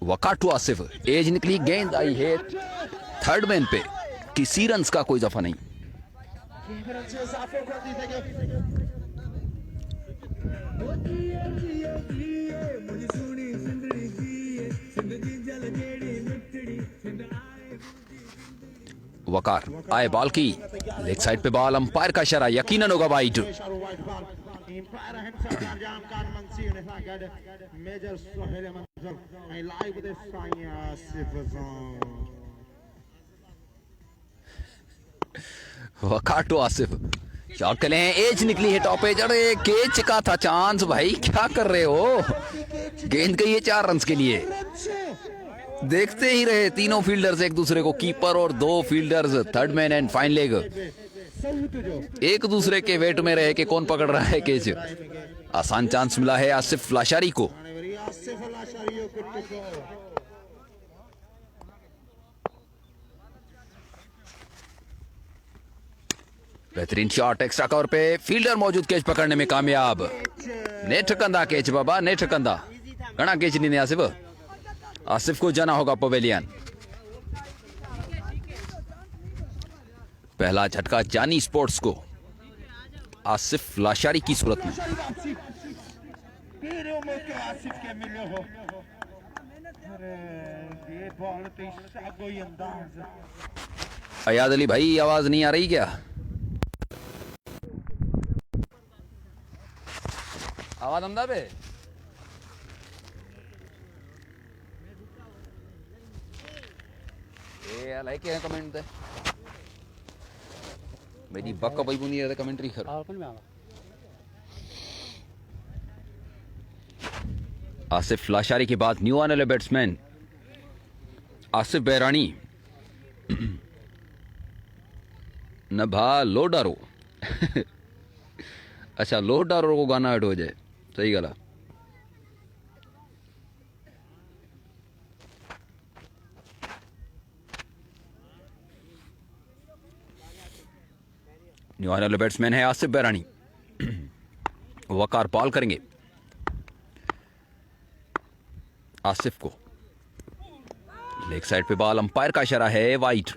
Waqar to Asif, as निकली, गेंद आई है थर्ड मैन पे, किसी रन का कोई इजाफा नहीं। वकार आए बॉल की लेग साइड पे बॉल, अंपायर का इशारा, यकीनन होगा wide. Waqar to Asif, shot के लिए एज निकली है टॉप एज। अरे कैच का था चांस भाई, क्या कर रहे हो? गेंद गई है 4 रन के लिए। देखते ही रहे तीनों फील्डर्स एक दूसरे को, कीपर और 2 fielders, third man and fine leg, एक दूसरे के वेट में रहे कि कौन पकड़ रहा है कैच। आसान चांस मिला है आसिफ लाशारी को। बेहतरीन शॉट एक्स्ट्रा कवर पे, फील्डर मौजूद, कैच पकड़ने में कामयाब। नेट कंदा कैच बाबा, नेट कंदा, घना कैच नहीं आसिफ। आसिफ को जाना होगा पवेलियन। पहला झटका जानी स्पोर्ट्स को आसिफ लाशारी की सूरत में। अयाद अली भाई, आवाज नहीं आ रही क्या? आवाज अमदा पे लाइक है कमेंट दे मेरी बक्का भाई बुनी है कमेंट्री कर। आसिफ लाशारी के बाद न्यू आने वाले बैट्समैन आसिफ बैरानी। नभा लोडारो अच्छा लोडारो को गाना हट हो जाए, सही गला। न्यू आने वाले बैट्समैन है आसिफ बैरानी। वकार बॉल करेंगे आसिफ को, लेग साइड पे बॉल, अंपायर का इशारा है वाइड।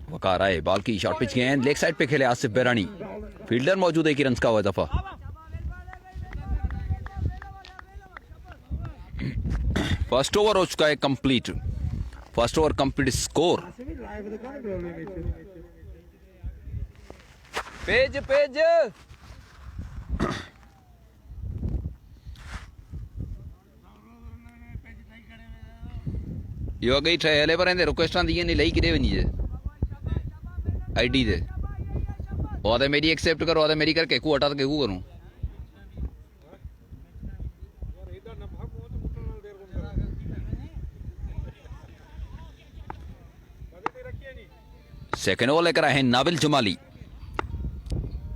वकार आए बॉल की, शॉर्ट पिच गेंद, लेग साइड पे खेले आसिफ बैरानी, फील्डर मौजूद है कि रन का हुआ दफा। फर्स्ट ओवर हो चुका है complete, first over complete, score page page यो गई ट्रायल पर एंदे रिक्वेस्टां दी नहीं लई किदे बनी जे आईडी दे और मेरी एक्सेप्ट करो और मेरी करके को हटा के को करूं। सेकंड ओवर लेकर आए हैं नाविल जमाली,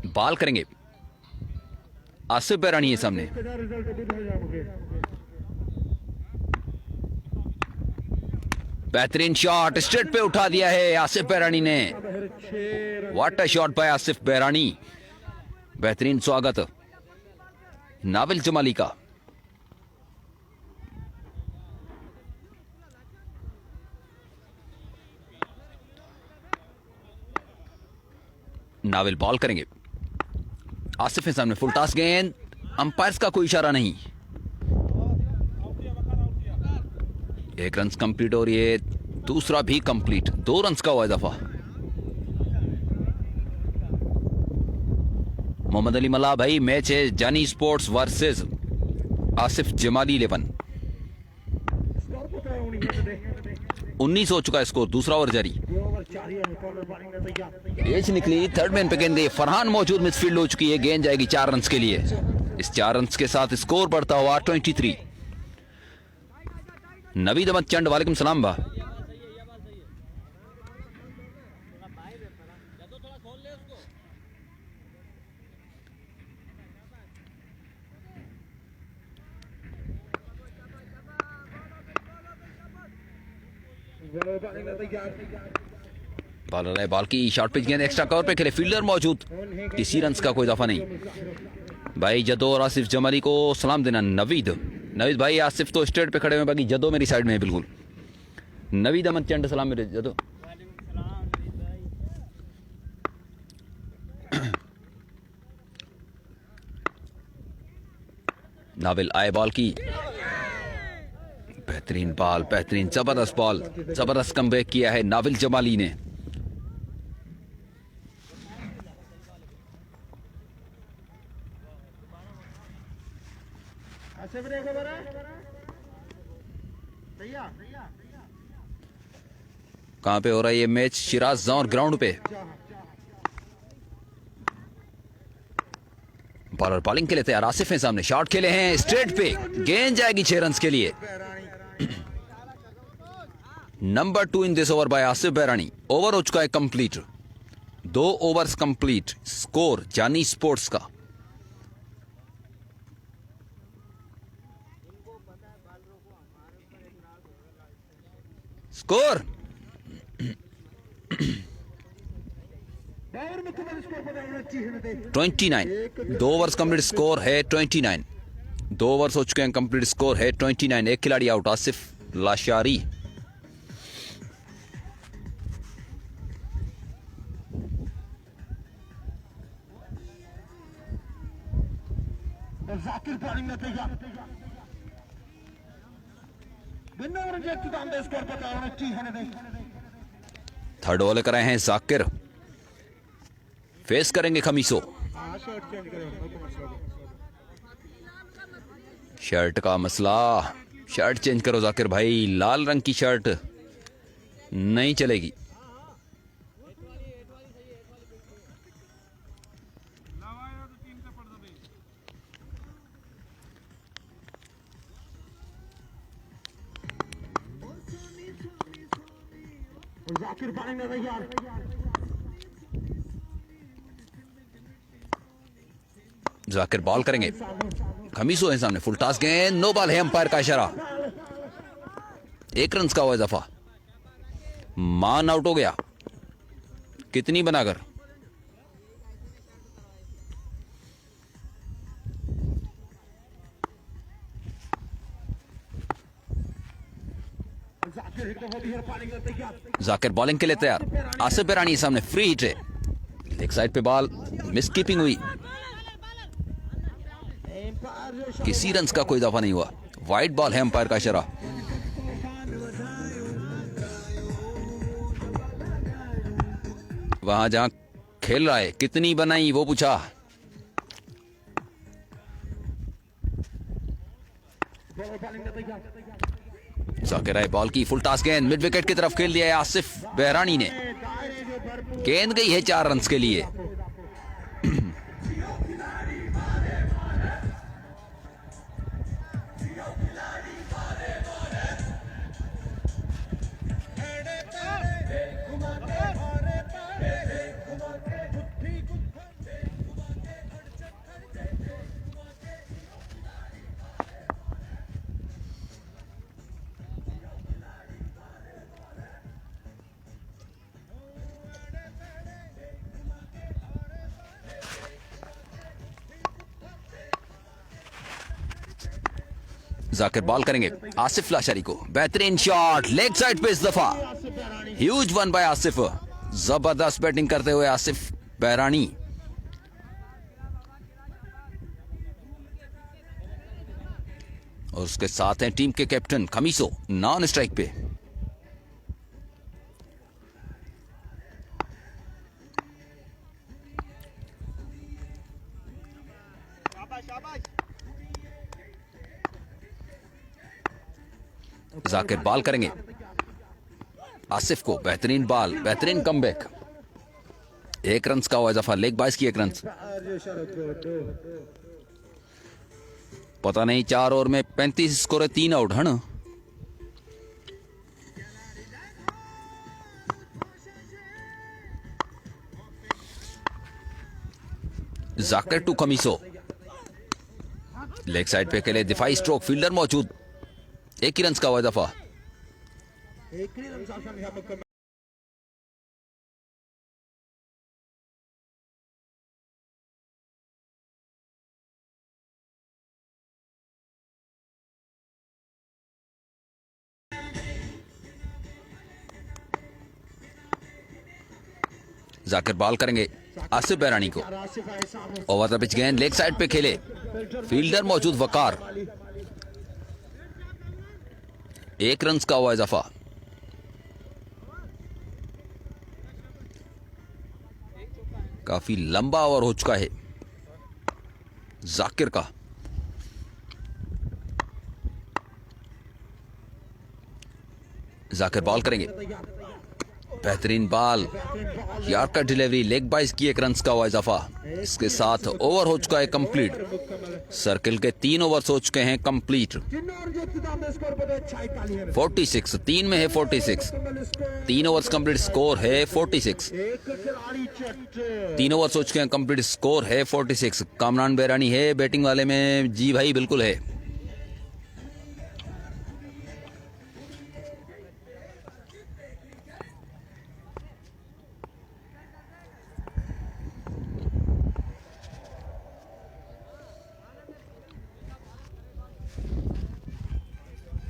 बॉल करेंगे आसिफ बैरानी है सामने। बेहतरीन शॉट, स्ट्रेट पे उठा दिया है आसिफ बैरानी ने। What a shot by Asif Bairani, बेहतरीन स्वागत नाविल जमाली का। नाविल बॉल करेंगे आसिफ के सामने, फुल टॉस गेंद, अंपायर्स का कोई इशारा नहीं। 1 रन कंप्लीट और ये दूसरा भी कंप्लीट, 2 रन का हुआ दफा। मोहम्मद अली मल्ला भाई, मैच है जानी स्पोर्ट्स वर्सेस आसिफ जमाली 11। 19 हो चुका है स्कोर, दूसरा ओवर जारी। एज निकली, थर्ड मैन पे गेंद, फरहान मौजूद, मिडफील्ड हो चुकी है, गेंद जाएगी 4 रन के लिए। इस 4 रन के साथ स्कोर बढ़ता हुआ 23। नवीद अहमद चंद, वालेकुम सलाम बा। बॉलर है, बॉल की शॉर्ट पिच गेंद एक्स्ट्रा कवर पे खेले, फील्डर मौजूद, किसी रन का कोई इजाफा नहीं भाई। जदो और आसिफ जमाली को सलाम देना। नवीद भाई, आसिफ तो स्ट्रेट पे खड़े हुए, बाकी जदो मेरी साइड में है बिल्कुल। नवीद अहमद चंड सलाम मेरे जदो। नाविल आए बॉल की, बेहतरीन बॉल, बेहतरीन जबरदस्त बॉल, जबरदस्त कमबैक किया है नाविल जमाली ने। कहां पे हो रहा है ये मैच? शिराज जौन ग्राउंड पे। बॉलर बॉलिंग के लिए तैयार, आसिफ है सामने, शॉट खेले हैं स्ट्रेट पे, गेंद जाएगी 6 रन के लिए। Number 2 in this over by Asif Barauni. Over हो चुका है कंप्लीट, 2 ओवर्स कंप्लीट। स्कोर जानी स्पोर्ट्स का स्कोर 29। 2 ओवर्स कंप्लीट, स्कोर है 29। 2 ओवर्स हो चुके हैं कंप्लीट, स्कोर है 29। एक खिलाड़ी out, Asif Lashari. Third over लेकर आए हैं जाकिर, फेस करेंगे खमीसो। शर्ट का मसला, शर्ट चेंज करो जाकिर भाई, लाल रंग की शर्ट नहीं चलेगी। जाकिर बॉल करेंगे, खमीसो है सामने, फुल टॉस गेंद, नो बॉल है, अंपायर का इशारा। 1 रन का हुआ इजाफा, मान आउट हो गया। कितनी बनाकर? जाकिर बॉलिंग के लिए तैयार, आसिफ बैरानी सामने, फ्री हिट है, लेग साइड पे बॉल, मिस कीपिंग हुई, किसी रन का कोई इजाफा नहीं हुआ। वाइड बॉल है, अंपायर का इशारा। वहां जहां खेल रहा है, कितनी बनाई वो पूछा। जाकिर आए बॉल की, फुल टॉस गेंद, मिड विकेट की तरफ खेल दिया है आसिफ बैरानी ने, गेंद गई है 4 रन के लिए। जाकिर बॉल करेंगे आसिफ लाशारी को, बेहतरीन शॉट, लेग साइड पे इस दफा, ह्यूज वन बाय आसिफ। जबरदस्त बैटिंग करते हुए आसिफ बैरानी। और उसके साथ हैं टीम के कैप्टन खमीसो, नॉन स्ट्राइक पे। जाकिर बॉल करेंगे आसिफ को, बेहतरीन बॉल, बेहतरीन कमबैक, 1 रन का हुआ इजाफा, लेग बाइस की 1 रन। पता नहीं 4 ओवर में 35 स्कोर है, 3 आउट है ना। जाकिर टू खमीसो, लेग साइड पे खेले, दिफाई स्ट्रोक, फील्डर मौजूद, 1 ही रन का हुआ दफा। जाकिर बॉल करेंगे आसिफ बहरानी को। ओवर द पिच गेंद लेग साइड पे खेले, फील्डर मौजूद वकार। 1 रन का हुआ इजाफा। काफी लंबा ओवर हो चुका है जाकिर का। जाकिर बॉल करेंगे, बेहतरीन बॉल, यॉर्कर डिलीवरी, लेग बाइस की 1 रन का हुआ इजाफा। इसके साथ ओवर हो चुका है कंप्लीट। सर्किल के 3 ओवर्स हो चुके हैं कंप्लीट। 46, 3 में है 46। 3 ओवर्स कंप्लीट, स्कोर है 46। 3 ओवर्स हो चुके हैं कंप्लीट, स्कोर है 46। कामरान बहरानी है बैटिंग वाले में। जी भाई बिल्कुल है।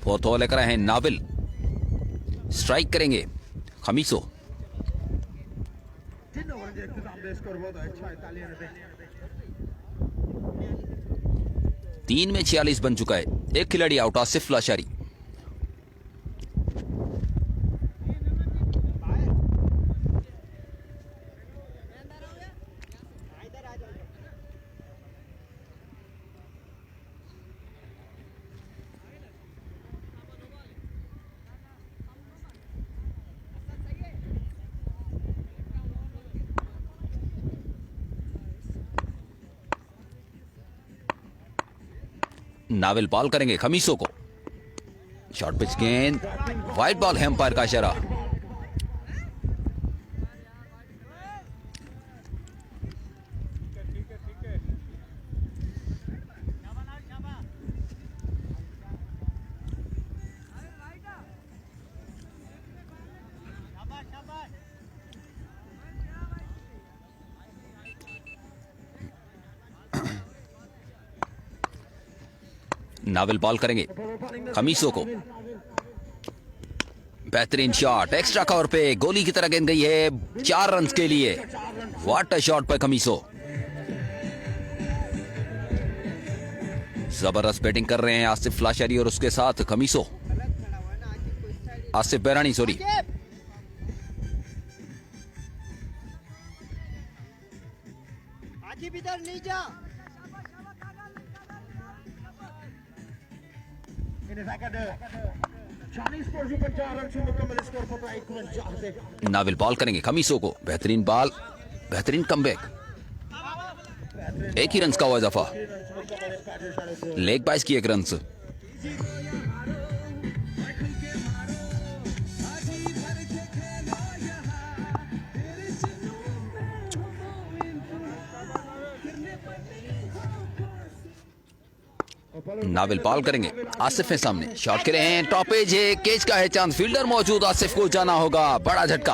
फोर्थ ओवर लेकर आए हैं नाविल, स्ट्राइक करेंगे खमीसो। 3 में 46 बन चुका है। एक खिलाड़ी आउट, आसिफ लाशारी। नाविल बॉल करेंगे खमीसो को। शॉर्ट पिच गेंद, वाइड बॉल है, अंपायर का इशारा। नाविल बॉल करेंगे खमीसो को। बेहतरीन शॉट, एक्स्ट्रा कवर पे गोली की तरह गेंद गई है 4 रन के लिए। व्हाट अ शॉट पर खमीसो। जबरदस्त बैटिंग कर रहे हैं आसिफ लाशारी और उसके साथ खमीसो, आसिफ बहरानी सॉरी। इधर नहीं जा। नाविल बॉल करेंगे खमीसो को। बेहतरीन बॉल, बेहतरीन कमबैक। 1 ही रन का हुआ इजाफा। लेग बाइस की 1 रन। नाविल बॉल करेंगे, आसिफ है सामने, शॉट खेले हैं, टॉप एज है, केच का है चांस, फील्डर मौजूद, आसिफ को जाना होगा। बड़ा झटका,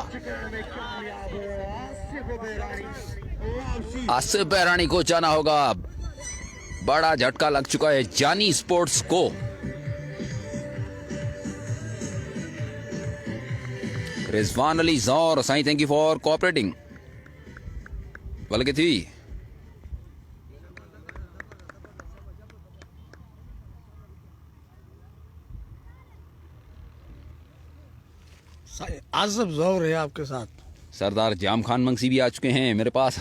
आसिफ बहरानी को जाना होगा। बड़ा झटका लग चुका है जानी स्पोर्ट्स को। रिजवान अली जौर साईं, थैंक यू फॉर कोऑपरेटिंग। बल्कि थी आसिफ जौहर है आपके साथ। सरदार जाम खान मंगसी भी आ चुके हैं मेरे पास।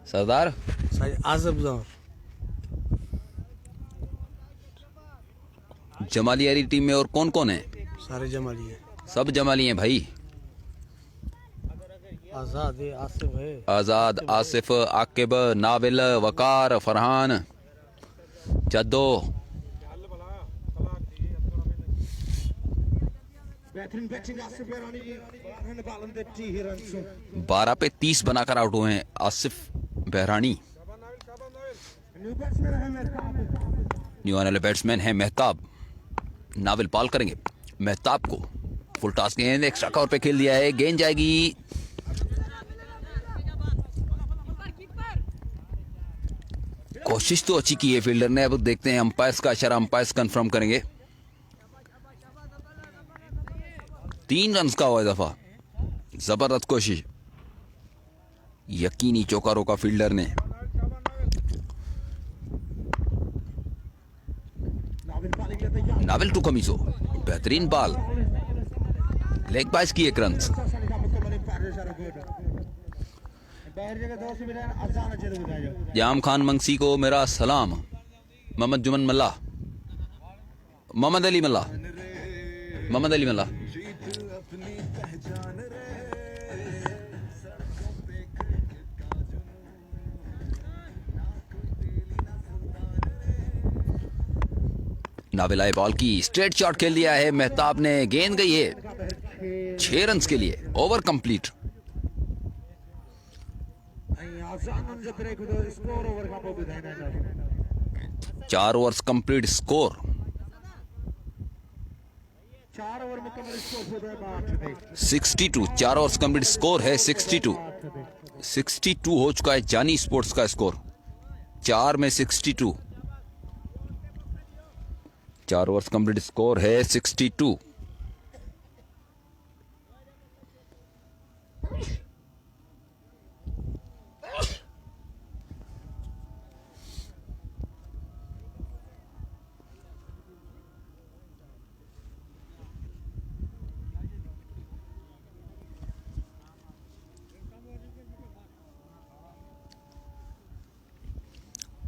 सरदार आसिफ जौहर जमाली वाली टीम में और कौन कौन है? सारे जमाली है, सब जमाली हैं भाई। आजाद है, आसिफ है, आजाद, आसिफ, आकिब, नाविल, वकार, फरहान, जद्दो। 12 पे 30 बनाकर आउट हुए हैं आसिफ बहरानी। न्यू आने वाले बैट्समैन है मेहताब। नाविल बॉल करेंगे मेहताब को। फुल टॉस गेंद एक्स्ट्रा कवर पे खेल दिया है, गेंद जाएगी। कोशिश तो अच्छी की है फील्डर ने। अब देखते हैं अंपायर्स का इशारा, अंपायर्स कंफर्म करेंगे। 3 रन का हुआ इजाफा, जबरदस्त कोशिश। यकीनी चौका रोका फील्डर ने। नाविल टू कमीजो, बेहतरीन बॉल, लेग बाइस की 1 रन। जाम खान मंगसी को मेरा सलाम। मोहम्मद जुमन मल्ला, मोहम्मद अली मल्ला, मोहम्मद अली मल्ला। नाविल आए बॉल की, स्ट्रेट शॉट खेल दिया है मेहताब ने, गेंद गई है 6 रन के लिए। Over complete. चार overs complete, score 62। 4 overs complete, score है 62। 62 हो चुका है जानी स्पोर्ट्स का स्कोर, 4 में 62। 4 ओवर्स कंप्लीट, स्कोर है 62।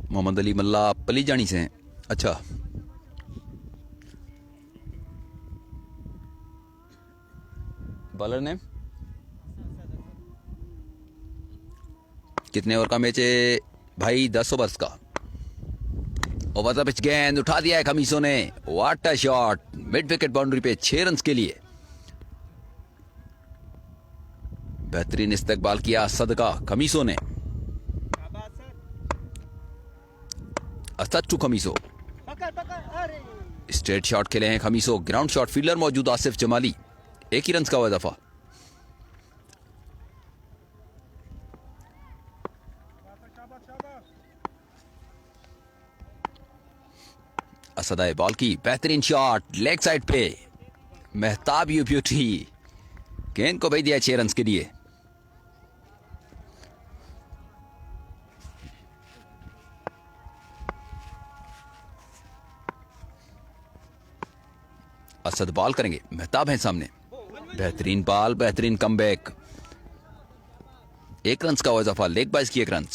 मोहम्मद अली मल्ला पली जानी से हैं। अच्छा, बॉलर ने कितने ओवर का मैच है भाई? 10 ओवर्स का। ओवर द पिच, गेंद उठा दिया है खमीसों ने। What a shot, mid wicket boundary पे 6 रन के लिए। बेहतरीन इस्तकबाल किया सदका खमीसों ने। असद टू खमीसो, स्ट्रेट शॉट खेले हैं खमीसो। ग्राउंड शॉट, फील्डर मौजूद आसिफ जमाली। 1 ही रन का हुआ इजाफा। असद आए बॉल की, बेहतरीन शॉट लेग साइड पे। मेहताब यू ब्यूटी, गेंद को भेज दिया 6 रन के लिए। असद बॉल करेंगे, मेहताब हैं सामने। बेहतरीन बॉल, बेहतरीन कमबैक। 1 रन का हुआ इजाफा, लेग बाइस की 1 रन।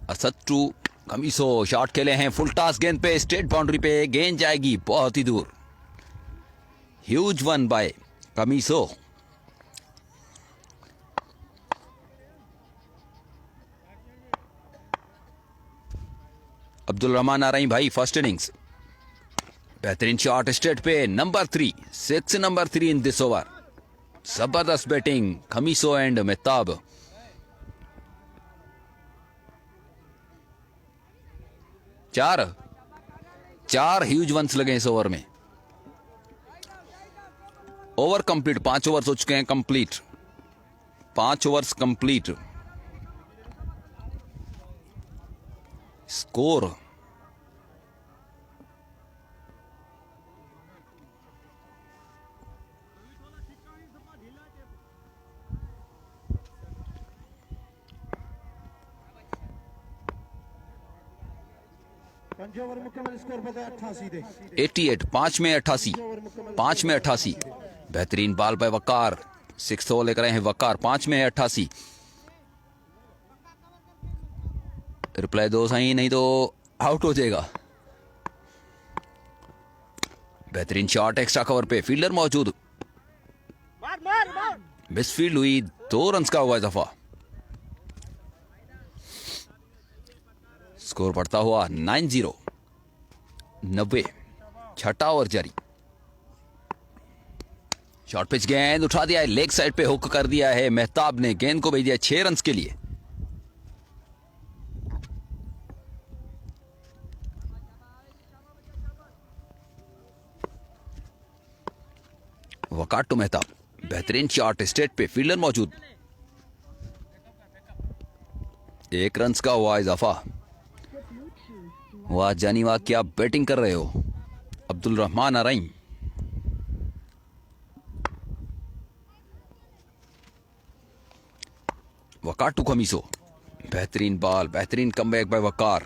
असद टू कमीसो, शॉट खेले हैं फुल टॉस गेंद पे, स्ट्रेट बाउंड्री पे। गेंद जाएगी बहुत ही दूर। Huge one by Khamiso. Abdul Rahman आ रही भाई, फर्स्ट इनिंग्स। बेहतरीन शॉट स्ट्रेट पे, number 3, 6 number 3 in this over. जबरदस्त बैटिंग खमीसो एंड मेहताब। चार ह्यूज वंस लगे इस ओवर में। ओवर कंप्लीट, 5 ओवर्स हो चुके हैं complete. 5 overs complete. Score score 88। 5 में 88। 5 में 88। बेहतरीन बॉल पे वकार, 6 ओवर लेकर आए हैं वकार। 5 में 88। रिप्लाई दो सही, नहीं तो आउट हो जाएगा। बेहतरीन शॉट एक्स्ट्रा कवर पे, फील्डर मौजूद। मिसफील्ड हुई, 2 रन का हुआ इजाफा। स्कोर बढ़ता हुआ 9-0। 90। 6ठा ओवर जारी। शॉर्ट पिच, गेंद उठा दिया है, लेग साइड पे हुक कर दिया है मेहताब ने। गेंद को भेज दिया 6 रन के लिए। वकार टू मेहताब, बेहतरीन शॉट स्ट्रेट पे, फील्डर मौजूद। 1 रन का हुआ इजाफा। वाह जानी वाह, क्या बैटिंग कर रहे हो अब्दुल रहमान अरई। वकार टू खमीसो, बेहतरीन बॉल, बेहतरीन कमबैक बाय वकार।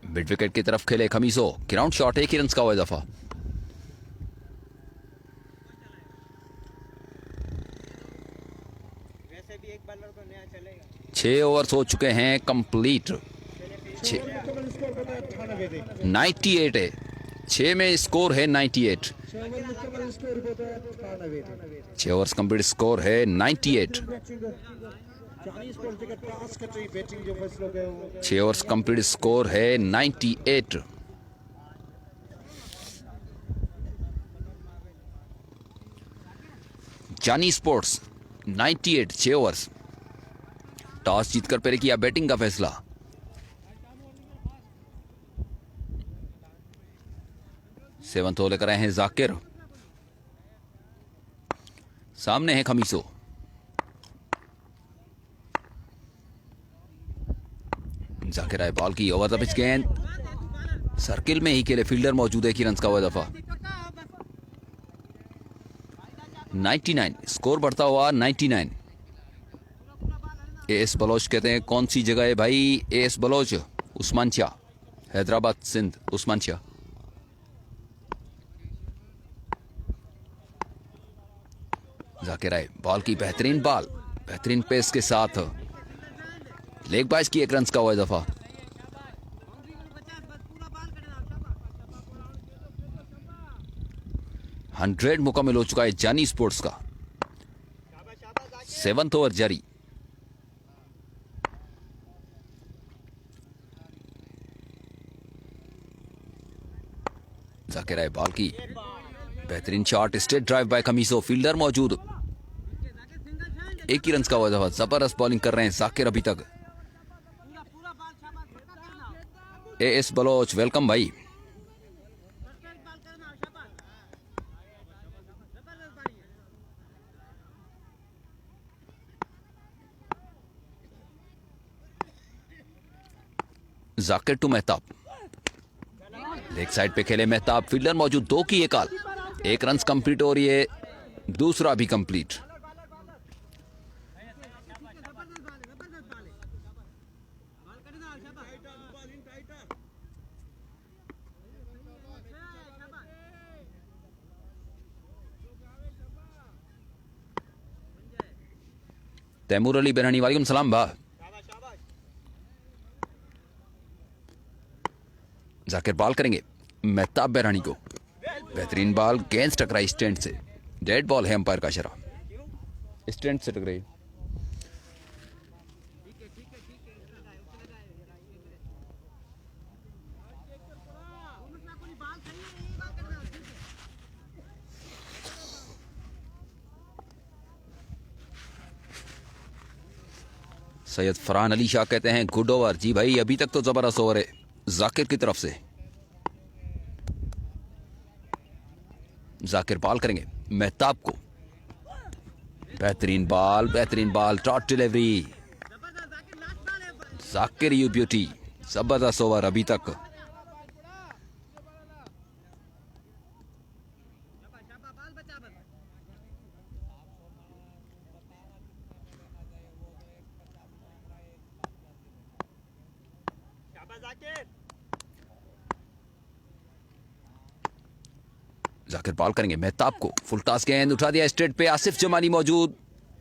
मिड विकेट की तरफ खेले खमीसो, ग्राउंड शॉट, एक ही रन का हुआ इजाफा। 6 ओवर्स हो चुके हैं कंप्लीट। 98 है, 6 में स्कोर है 98। 6 ओवर्स कंप्लीट, स्कोर है 98। 6 ओवर्स कंप्लीट, स्कोर है 98। जानी स्पोर्ट्स 98, 6 ओवर्स। टॉस जीतकर पहले किया बैटिंग का फैसला। सेवंथ ओवर लेकर आए हैं जाकिर, सामने है खमीसो। जाकिर आए, बॉल की ओवर द पिच गेंद, सर्किल में ही खेले, फील्डर मौजूद है, कि रन का हुआ दफा। 99, स्कोर बढ़ता हुआ 99। एस बलोच कहते हैं कौन सी जगह है भाई? एस बलोच, उस्मान शाह, हैदराबाद सिंध, उस्मान शाह। जाकिर आए, बॉल की बेहतरीन बॉल, बेहतरीन पेस के साथ लेग बाइज की, एक रन का हुआ दफा। हंड्रेड मुकम्मल हो चुका है जानी स्पोर्ट्स का। 7th ओवर जारी। जाकिर आए, बॉल की बेहतरीन shot, straight drive by Khamiso, fielder मौजूद, एक ही रन का हुआ दफा। जबरदस्त बॉलिंग कर रहे हैं जाकिर अभी तक। एस बलोच, वेलकम भाई। Zakir to Mehtab, leg side पे खेले मेहताब, फील्डर मौजूद, 2 की 1 आल, 1 रन कंप्लीट हो रही है, दूसरा भी कंप्लीट। तैमूर अली बेरानी, वालेकुम सलाम बा। जाकिर बॉल करेंगे मेहताब बेरानी को, बेहतरीन बॉल, गेंद टकराई स्टैंड से, डेड बॉल है, अंपायर का इशारा, स्टैंड से टकराई। सैयद फरहान अली शाह कहते हैं गुड ओवर। जी भाई, अभी तक तो जबरदस्त ओवर है जाकिर की तरफ से। जाकिर बॉल करेंगे मेहताब को, बेहतरीन ball, taught delivery, Zakir you beauty, जबरदस्त ओवर अभी तक। जाकिर बॉल करेंगे मेहताब को, फुल टॉस, गेंद उठा दिया स्ट्रेट पे, आसिफ जमानी मौजूद,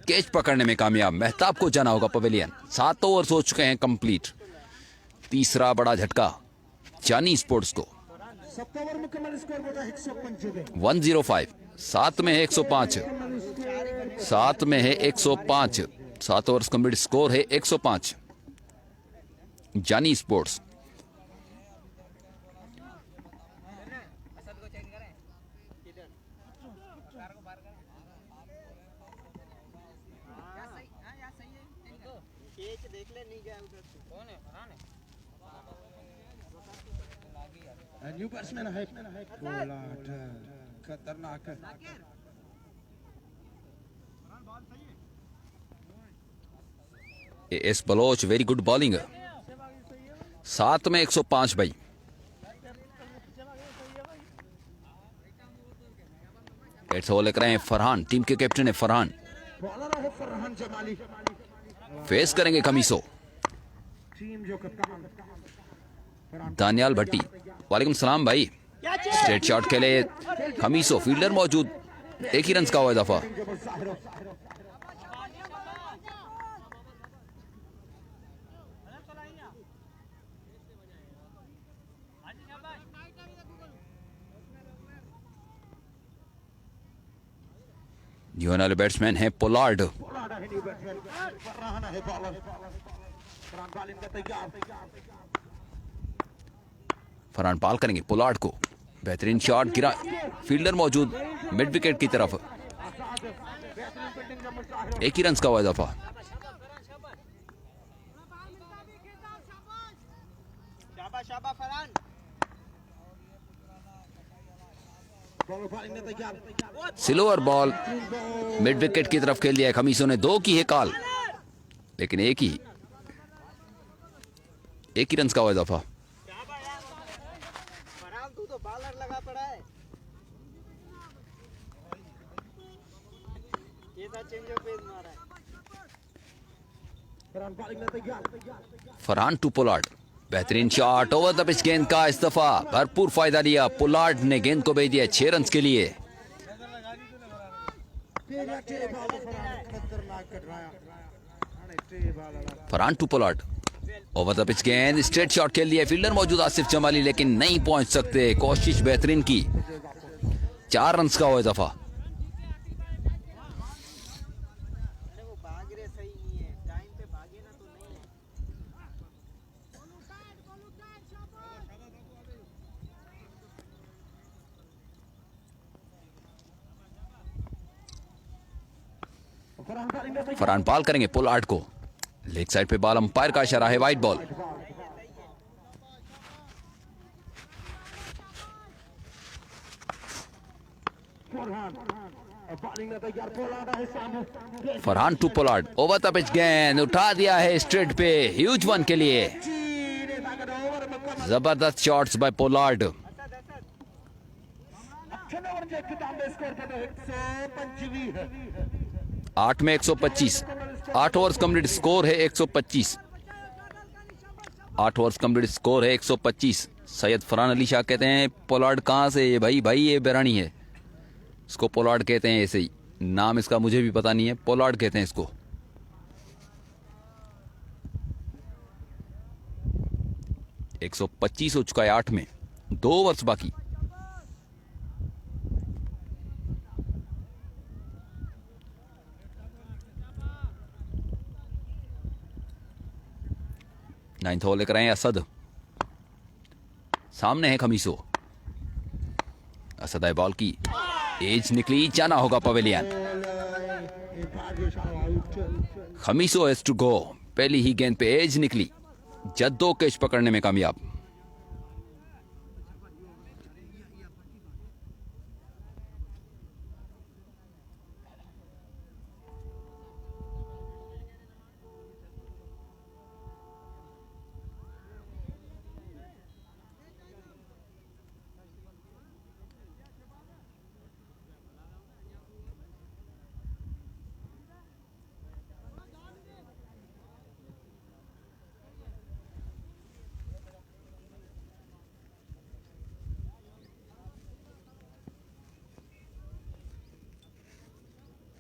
कैच पकड़ने में कामयाब। मेहताब को जाना होगा पवेलियन। 7 ओवर हो चुके हैं कंप्लीट, तीसरा बड़ा झटका जानी स्पोर्ट्स को। 105, 7 में है 105, 7 में है 105, 7 ओवर्स कंप्लीट, स्कोर है 105 जानी स्पोर्ट्स। देख ले, नहीं गया उधर से। कौन है? फरहान है। न्यू बैट्समैन है पोलार्ड खतरनाक है। S Baloch very good bowling. 7 में 105 भाई। बैट्स हो लेकर आए फरहान, टीम के कैप्टन है फरहान। बॉलर है फरहान जमाली। फेस करेंगे खमीसो। टीम जो कप्तान दानियाल भट्टी, वालेकुम सलाम भाई। स्ट्रेट शॉट खेले खमीसो, फील्डर मौजूद। एक ही रन का हुआ इजाफा। न्यून वाले बैट्समैन है पोलार्ड। पोलार्ड है न्यू बैट्समैन। फरहान है बॉलर। फरहान बॉलिंग का तैयार। फरहान पाल करेंगे पोलार्ड को। बेहतरीन शॉट गिरा, फील्डर मौजूद मिड विकेट की तरफ। एक ही रन का हुआ इजाफा। सिल्वर बॉल मिड विकेट की तरफ खेल दिया है खमीसों ने। 2 की है कॉल, लेकिन एक ही रन का हुआ इजाफा। फरहान टू पोलार्ड, बेहतरीन शॉट ओवर द पिच। गेंद का इस दफा भरपूर फायदा लिया। पोलार्ड ने गेंद को भेज दिया 6 रन के लिए। Farhan to Pollard, over the pitch गेंद, स्ट्रेट शॉट खेल दिया। फील्डर मौजूद आसिफ जमाली, लेकिन नहीं पहुंच सकते। कोशिश बेहतरीन की। 4 रन का हुआ इजाफा। फरहान पाल करेंगे पोलार्ड को। लेग साइड पे बॉल, अंपायर का इशारा है wide ball. Farhan to Pollard, over the pitch गेंद उठा दिया है स्ट्रेट पे। ह्यूज वन के लिए जबरदस्त शॉट्स बाय पोलार्ड। 8 में 125। 8 ओवर्स कंप्लीट, स्कोर है 125। 8 ओवर्स कंप्लीट, स्कोर है 125। सैयद फरहान अली शाह कहते हैं पोलार्ड कहाँ से? ये भाई ये बैरानी है, इसको पोलार्ड कहते हैं। ऐसे ही नाम इसका मुझे भी पता नहीं है, पोलार्ड कहते हैं इसको। एक 125 हो चुका है 8 में, 2 ओवर्स बाकी। नाइन्थ ओवर लेकर आए असद, सामने है खमीसो। असद है बॉल की एज निकली, जाना होगा pavilion. Khamiso has to go. पहली ही गेंद पे एज निकली, जद्दो कैच पकड़ने में कामयाब।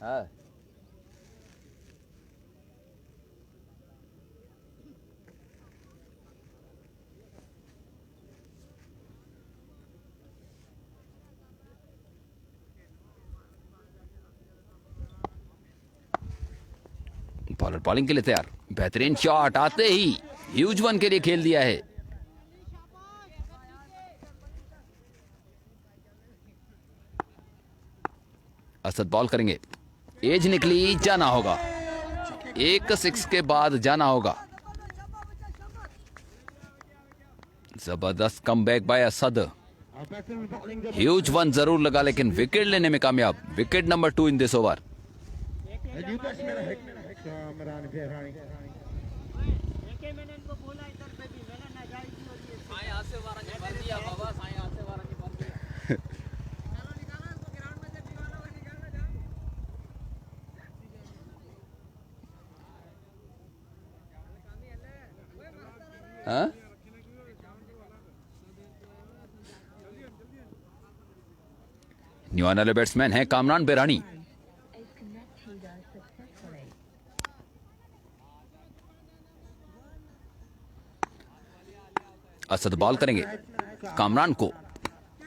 हाँ बॉलर बॉलिंग के लिए तैयार। बेहतरीन शॉट आते ही ह्यूज वन के लिए खेल दिया है। असद बॉल करेंगे, एज निकली, जाना होगा। 1 6 के बाद जाना होगा। जबरदस्त कमबैक बाय असद। बेहतरीन बॉलिंग ह्यूज वन जरूर लगा लेकिन विकेट लेने में कामयाब। Wicket number 2 in this over. New batsman है कामरान बेरानी। मैंने इनको बोला इधर पे भी मैंने ना जाएगी और ये यहाँ से वारा नहीं भर दिया बाबा, यहाँ से वारा नहीं भर दिया। चलो निकालो इनको ग्राउंड में से दीवाना को निकालना जाओ। हाँ? न्यू आने वाले बैट्समैन हैं कामरान बेरानी। असद बॉल करेंगे कामरान को।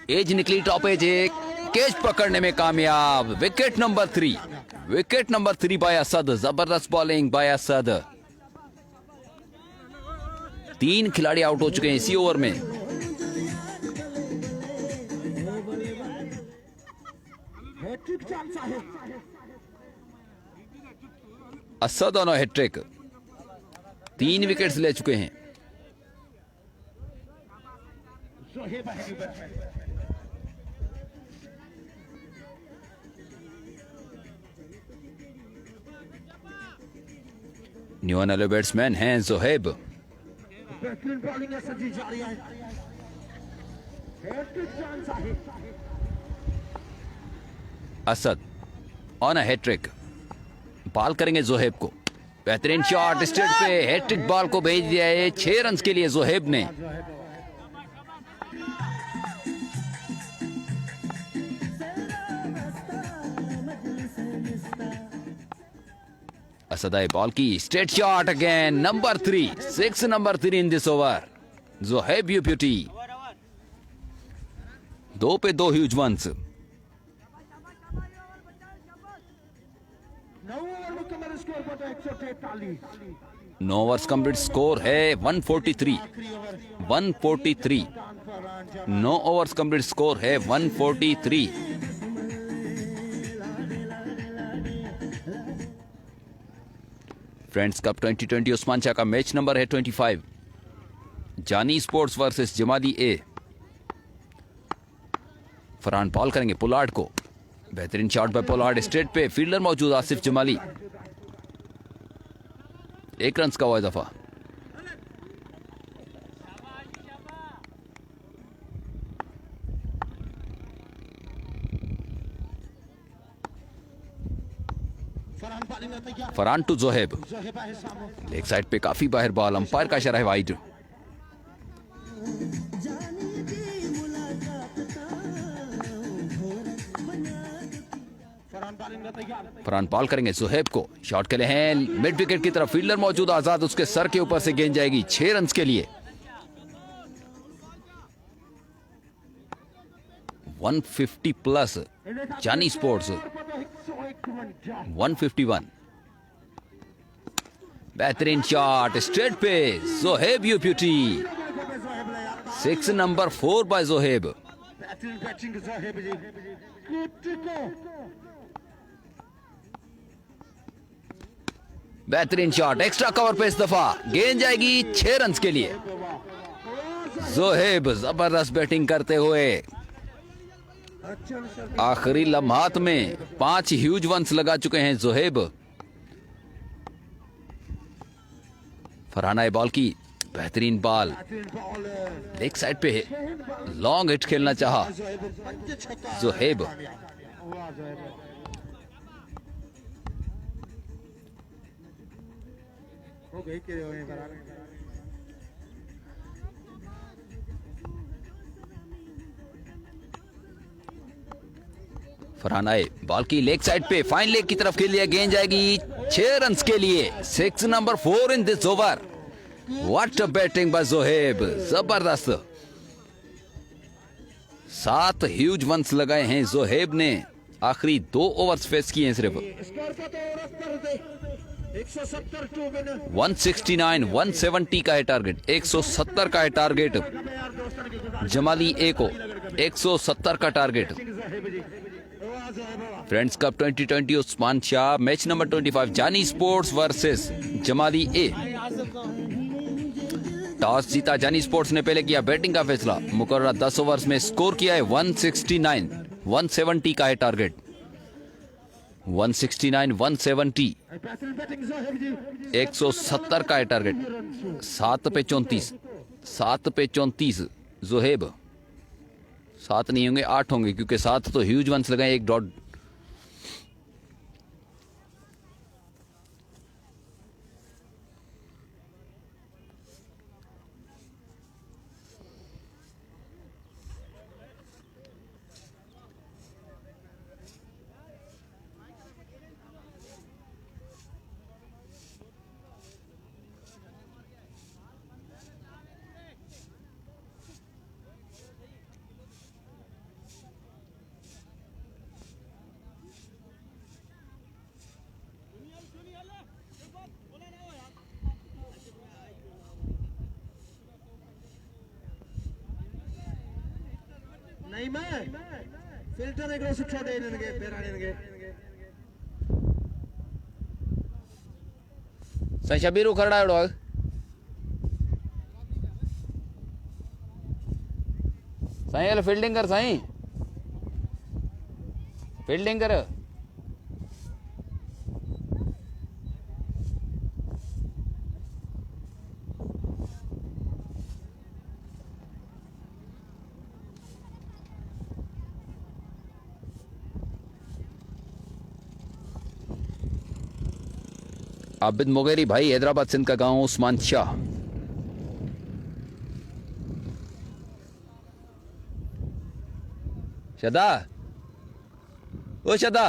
एज निकली टॉप एज, एक कैच पकड़ने में कामयाब। Wicket number 3। Wicket number 3 by Asad. जबरदस्त बॉलिंग बाय असद। 3 खिलाड़ी आउट हो चुके हैं इसी ओवर में। हैट्रिक चांस है। Asad on hat trick. 3 विकेट्स ले चुके हैं। जोहेब है न्यू बैट्समैन। न्यू आने वाले बैट्समैन हैं जोहेब। बेहतरीन बॉलिंग है सजी जा रही है। हैट्रिक चांस है। Asad on hat trick. बॉल करेंगे जोहेब को। बेहतरीन शॉट स्ट्रेट पे हैट्रिक बॉल को भेज दिया है 6 रन के लिए जोहेब ने। असद आए बॉल की। Straight shot again number 3। 6 number 3 in this over. Zoheb you beauty. 2 पे 2 ह्यूज वंस। 9 ओवर मुकम्मल स्कोर बता 143। 9 ओवर्स कंप्लीट स्कोर है 143। 143। 9 ओवर्स कंप्लीट स्कोर है 143। फ्रेंड्स कप 2020 उस्मान शाह का मैच नंबर है 25। जानी स्पोर्ट्स वर्सेस जमाली ए। फरहान बॉल करेंगे पोलार्ड को। बेहतरीन शॉट बाय पोलार्ड स्ट्रेट पे। फील्डर मौजूद आसिफ जमाली। 1 रन का हुआ इजाफा। फरहान बॉलिंग में तैयार। फरहान टू जोहेब। जोहेब है सामने। लेग साइड पे काफी बाहर बॉल। अंपायर का इशारा है वाइड। फरहान बॉलिंग में तैयार। फरहान बॉल करेंगे जोहेब को। शॉट के लिए हैं मिड विकेट की तरफ। फील्डर मौजूद आजाद। उसके सर के ऊपर से गेंद जाएगी 6 रन के लिए। 150 प्लस जानी स्पोर्ट्स 151। बेहतरीन शॉट स्ट्रेट पे। Zohaib you beauty. 6 number 4 by Zohaib. बेहतरीन बैटिंग जोहेब जी। बेहतरीन शॉट एक्स्ट्रा कवर पे इस दफा गेंद जाएगी 6 रन के लिए। जोहेब जबरदस्त बैटिंग करते हुए आखिरी लम्हात में 5 ह्यूज वंस लगा चुके हैं जोहेब। फरहान बॉल की। बेहतरीन बॉल लेग साइड पे है। लॉन्ग हिट खेलना चाहा जोहेब। हो गई के बराबर। फरहान आए बॉल की लेग साइड पे। फाइन लेग की तरफ खेल लिया। गेंद जाएगी 6 रन के लिए। 6 number 4 in this over. What a batting bye Zoheb. जबरदस्त 7 ह्यूज वंस लगाए हैं जोहेब ने। आखिरी 2 ओवर्स फेस किए हैं सिर्फ। स्कोर पता और पर दे 170 टू विन। 169 170 का है टारगेट। 170 का है टारगेट जमाली ए को। 170 का target. Friends cup 2020 Usman Shah match number 25 जानी स्पोर्ट्स वर्सेस जमाली ए। टॉस जीता जानी स्पोर्ट्स ने, पहले किया बैटिंग का फैसला। मुकर्ररा 10 ओवर्स में स्कोर किया है 169, 170 का है टारगेट। 169, 170, 170 का है टारगेट। 7 पे 34, 7 पे 34। जोहेब 7 नहीं होंगे, 8 होंगे, क्योंकि 7 तो ह्यूज वंस लगाए, 1 डॉट। नहीं मैं फिल्टर एक शिक्षा दे ನನಗೆ ಬೇರಾಣೆ ನನಗೆ साईं शबीर खड़ा है डॉग। साईं हल फील्डिंग कर, साईं फील्डिंग कर। आबिद मोगेरी भाई, हैदराबाद सिंध का गांव, उस्मान शाह। शदा, ओ शदा,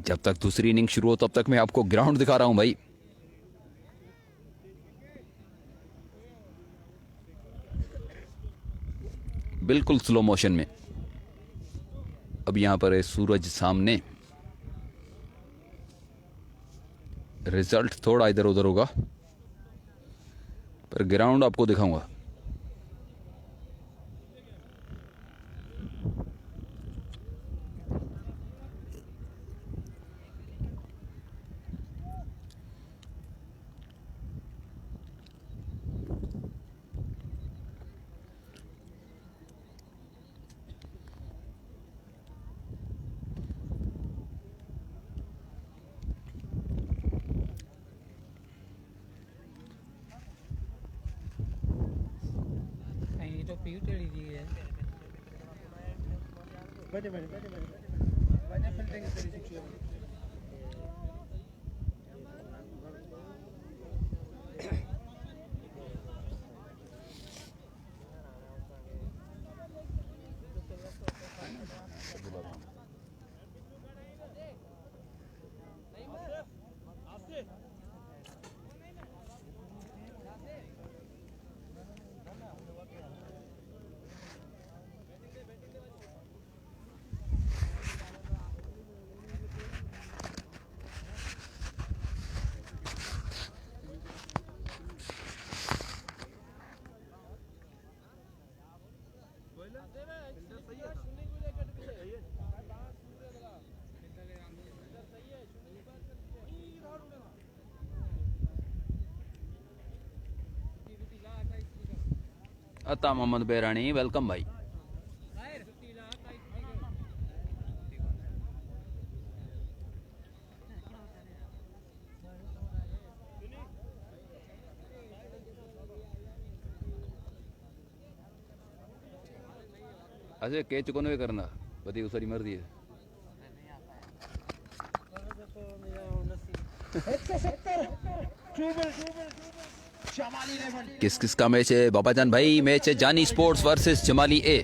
जब तक दूसरी इनिंग शुरू हो तब तक मैं आपको ग्राउंड दिखा रहा हूं भाई। बिल्कुल स्लो मोशन में। अब यहां पर है सूरज सामने। रिजल्ट थोड़ा इधर उधर होगा, पर ग्राउंड आपको दिखाऊंगा। ये तो पीयू टेढ़ी दी है। बने फिल्टिंग तेरी शिक्षा अता मोहम्मद बैरानी, वेलकम भाई। अच्छा कैच को नहीं करना, बदी उसरी मर्जी है। 170 किस किस का मैच है बाबाजान भाई? मैच है जानी स्पोर्ट्स वर्सेस जमाली ए।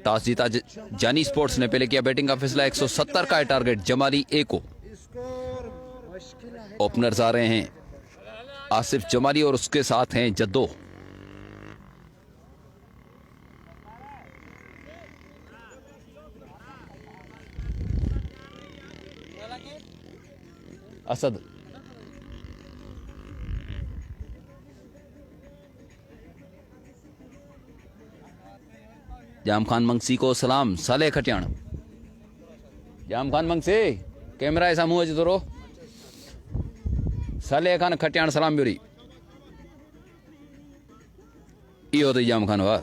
टॉस जीता जानी स्पोर्ट्स ने, पहले किया बैटिंग का फैसला। 170 का है टारगेट जमाली ए को। स्कोर मुश्किल है। ओपनर्स आ रहे हैं आसिफ जमाली और उसके साथ हैं जद्दो। असद जाम खान मंगसी को सलाम साले खटियाण जाम खान मंगसी कैमरा ऐसा मुंह अच थोरो साले खान खटियाण सलाम बिरी इहो त जाम खान वाह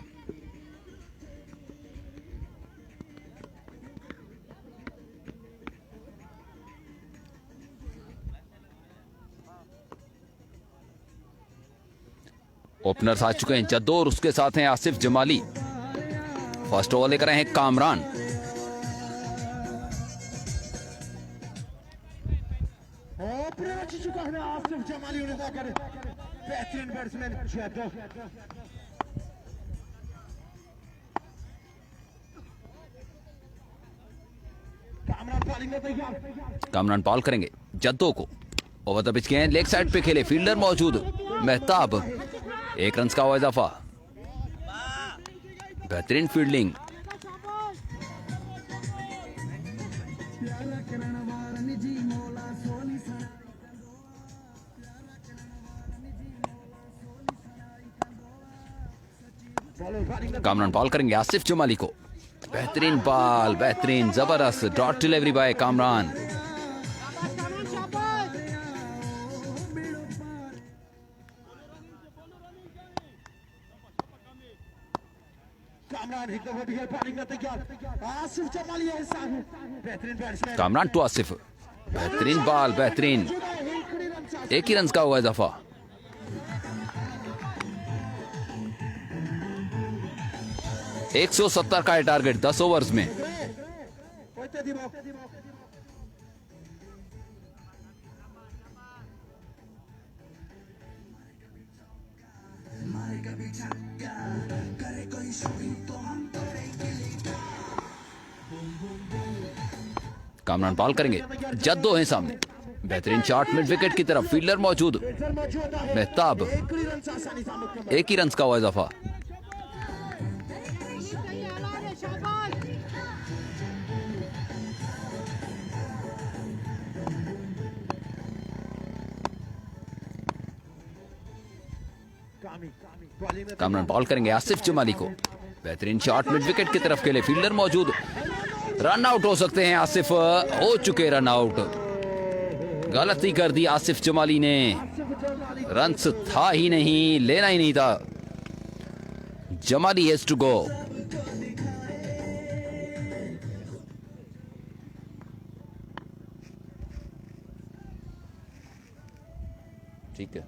ओपनर्स आ चुके हैं जद्दो और उसके साथ हैं आसिफ जमाली। फर्स्ट ओवर लेकर आए हैं कामरान। चुका है आसिफ जमाली बेहतरीन बैट्समैन जद्दो। कामरान बॉल करेंगे जद्दो को। ओवर द पिच के लेग साइड पे खेले फील्डर मौजूद मेहताब 1 रन का हुआ इजाफा। बेहतरीन फील्डिंग कामरान बॉल करेंगे आसिफ जमाली को। बेहतरीन बॉल बेहतरीन जबरदस्त dot delivery by Kamran. Kamran to Asif बेहतरीन बॉल बेहतरीन 1 ही रन का हुआ इजाफा। एक 170 का है टारगेट 10 ओवर्स में। कामरान बॉल करेंगे जद्दो है सामने। बेहतरीन शॉट मिड विकेट की तरफ फील्डर मौजूद मेहताब 1 ही रन का हुआ इजाफा। कामरान बॉल करेंगे आसिफ जमाली को। बेहतरीन शॉट मिड विकेट की तरफ खेले फील्डर मौजूद। रन आउट हो सकते हैं आसिफ हो चुके रन आउट। गलती कर दी आसिफ जमाली ने। रन्स था ही नहीं लेना ही नहीं था। Jamali has to go. ठीक है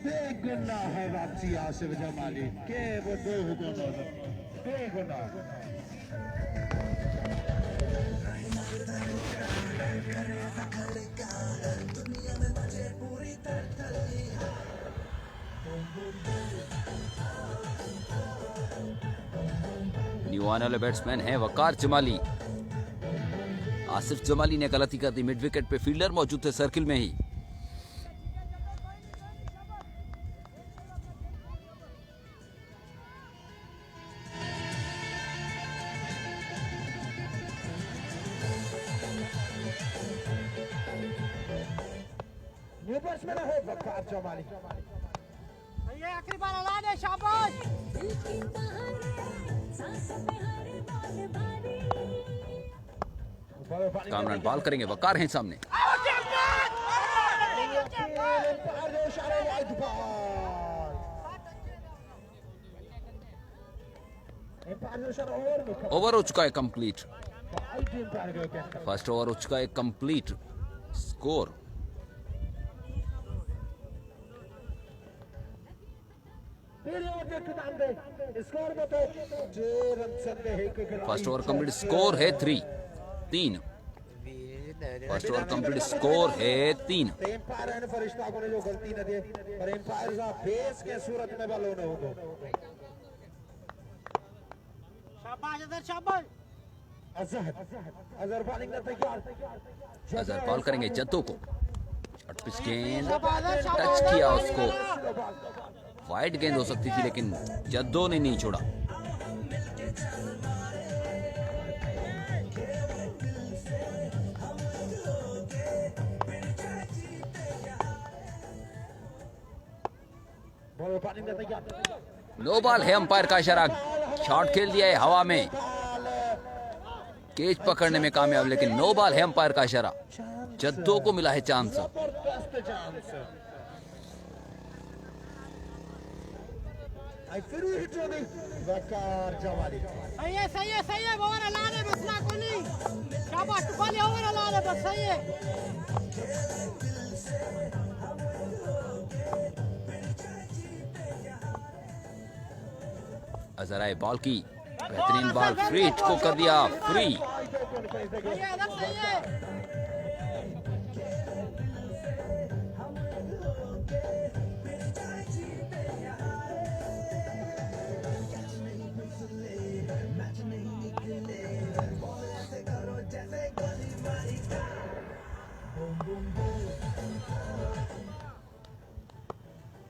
बेगुनाह है वापसी आसिफ जमाली के वो बेगुनाह। न्यू आने वाले बैट्समैन हैं वकार जमाली। आसिफ जमाली ने गलती कर दी। मिड विकेट पे फील्डर मौजूद थे सर्किल में ही। न्यू बैट्समैन है वकार जमाली। ये आखिरी बार हला दे शाबाश। कामरान बॉल करेंगे वकार हैं सामने। ओवर हो चुका है कंप्लीट। फर्स्ट ओवर हो चुका है complete. Score first over complete score है 3। फर्स्ट ओवर कंप्लीट स्कोर है 3। एम्पायर ने फरिश्ता को ने जो गलती न दे पर एम्पायर साहब फेस के सूरत में बल होने हो। शाबाश अजहर शाबाश। अजहर बॉलिंग में तैयार। अजहर बॉल करेंगे जद्दो को। शॉर्ट पिच गेंद टच किया उसको। वाइड गेंद हो सकती थी लेकिन जद्दो ने नहीं छोड़ा। बॉल पानी में तैयार नो बॉल है, अंपायर का इशारा। शॉट खेल दिया है हवा में, कैच पकड़ने में कामयाब, लेकिन नो बॉल है, अंपायर का इशारा। जद्दों को मिला है चांस। जबरदस्त चांस आई फिर हिट हो गई वकार जवानी सही है सही है सही है ओवर ला ले बस ना कोनी शाबाश टुफाली ओवर ला ले बस सही है अजहर आए बॉल की बेहतरीन बॉल, फ्री हिट को कर दिया फ्री। सही है इधर सही है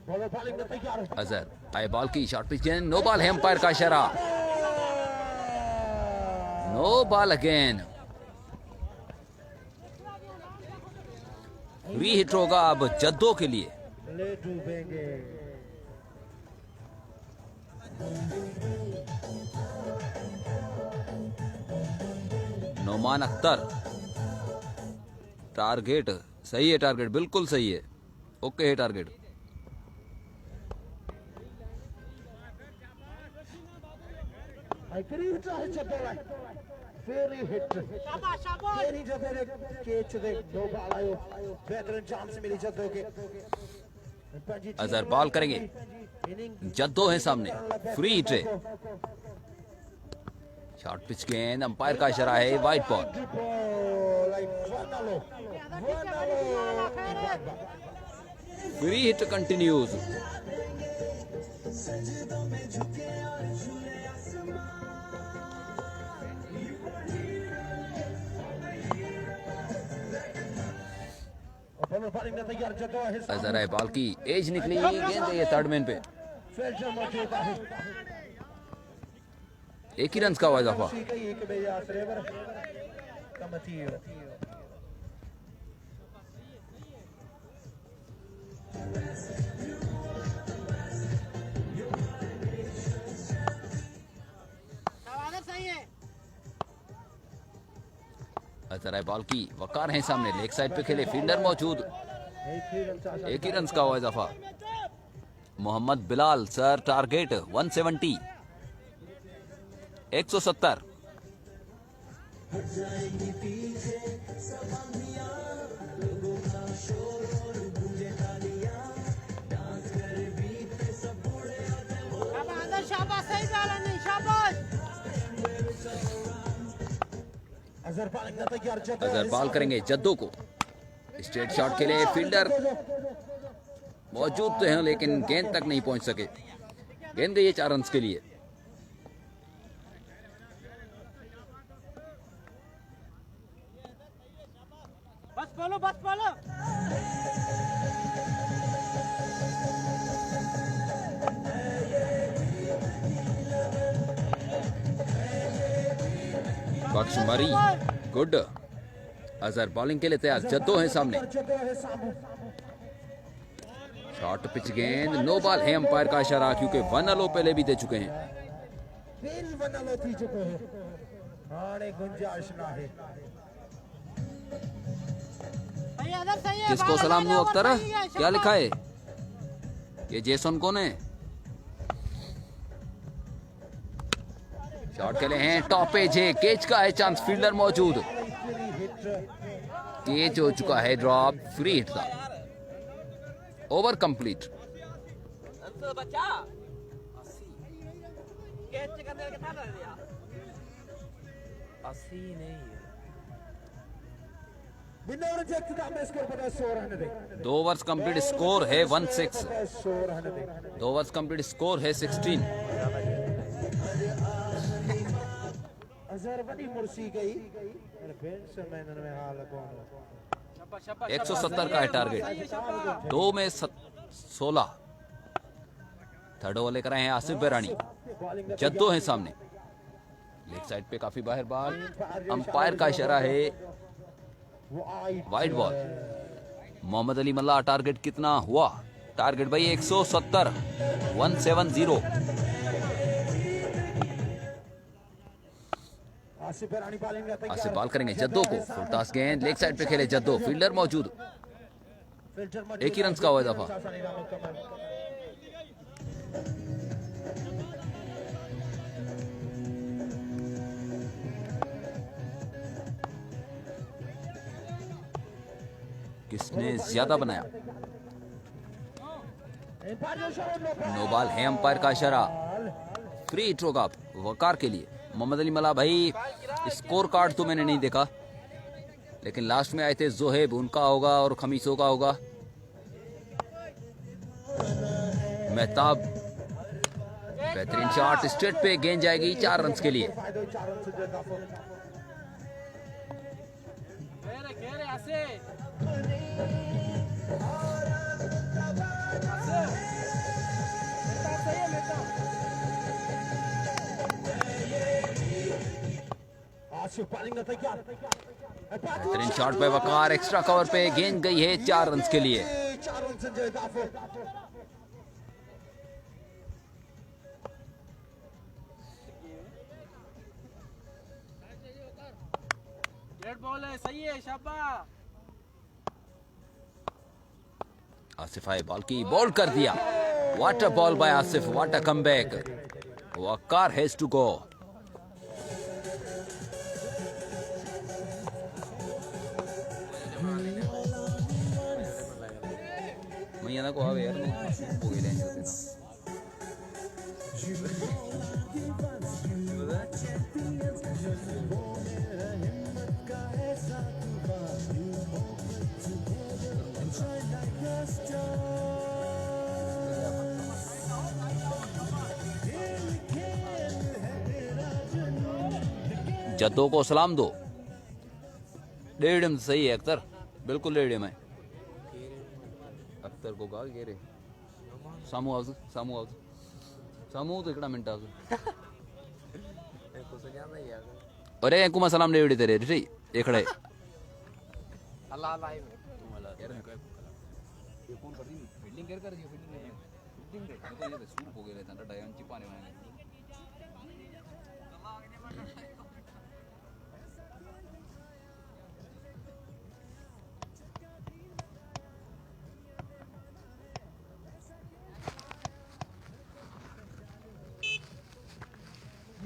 बॉल बॉलिंग में तैयार अजहर आए बॉल की शॉट पिच, नो बॉल है, अंपायर का इशारा। No ball again, free hit होगा अब जद्दों के लिए। ले डूबेंगे नोमान अख्तर, टारगेट सही है, टारगेट बिल्कुल सही है, ओके है टारगेट। आई फिर हिट है जबरा फिर हिट शाबाश शाबाश तेरी जबरे कैच दे दो बॉल आयो बेहतरीन चांस मिली जद्दों के अजहर बॉल करेंगे, जद्दों है सामने, फ्री हिट है। शॉर्ट पिच गेंद, अंपायर का इशारा है, wide ball. Free hit continues. Azhar है बॉल की एज निकली, गेंद है थर्ड मैन पे। एक ही रन का हुआ इजाफा। अजहर है बॉल की, वकार है सामने, लेग साइड पे खेले, फील्डर मौजूद, एक ही रन का हुआ इजाफा। Mohammad Bilal sir, target 170, 170। शाबाश सही डाला नहीं शाबाश अजहर बॉल करेंगे जद्दों को, स्ट्रेट शॉट के लिए फील्डर मौजूद तो हैं लेकिन गेंद तक नहीं पहुंच सके। गेंद ये 4 रन के लिए। बस बोलो बस बोलो बख्श मरी, गुड। अजहर बॉलिंग के लिए तैयार, जद्दों है सामने, शॉर्ट पिच गेंद, नो बॉल है, अंपायर का इशारा, क्योंकि 1 अलो पहले भी दे चुके हैं। किसको सलाम दूं अख्तर, क्या लिखा है ये? जेसन कौन है? शॉट के लिए हैं, टॉप एज है, कैच का है चांस, फील्डर मौजूद, कैच हो चुका है ड्रॉप, फ्री हिट था, ओवर कंप्लीट। दो ओवर्स कंप्लीट, स्कोर है 1-6। 2 ओवर्स कंप्लीट, स्कोर है 16। 170 का है टारगेट, 2 में 16। थर्ड ओवर लेकर आए हैं आसिफ बेरानी, जद्दों हैं सामने, लेग साइड पे काफी बाहर बॉल, अंपायर का इशारा है, वाइड बॉल। मोहम्मद अली मल्ला, टारगेट कितना हुआ? टारगेट भाई 170 170। आसिफ बेरानी बॉलिंग में आसिफ बॉल करेंगे जद्दो को, फुल टॉस गेंद लेग साइड पे खेले जद्दो, फील्डर मौजूद, एक ही रन का हुआ दफा। किसने ज्यादा बनाया? नो बॉल है, अंपायर का इशारा, फ्री हिट होगा वकार के लिए। मोहम्मद अली मला भाई स्कोर कार्ड तो मैंने नहीं देखा, लेकिन लास्ट में आए थे जोहेब, उनका होगा और खमीसों का होगा। मेहताब बेहतरीन शॉट, स्ट्रेट पे गेंद जाएगी 4 रन के लिए। बेहतरीन शॉट पे वकार, एक्स्ट्रा कवर पे गेंद गई है 4 रन के लिए। रेड बॉल है, सही है, शाबाश। आसिफ आए बॉल की, बॉल कर दिया। What a ball by Asif, what a comeback. Waqar has to go. Mañana को आवे यार, हो गए लेंगे उसे जद्दों को सलाम दो। डेढ़ सही है अख्तर, बिल्कुल डेढ़ है। अख्तर को कहा घेरे सामू आवज सामू आवज सामू तो इकड़ा मिनट आवज अरे कुमा सलाम डेढ़ तेरे रे एकड़े अल्लाह अल्लाह यार ये फोन कर दी फील्डिंग कर दियो, फील्डिंग तो ये सूर हो गए रहता है डायन चिपाने वाले।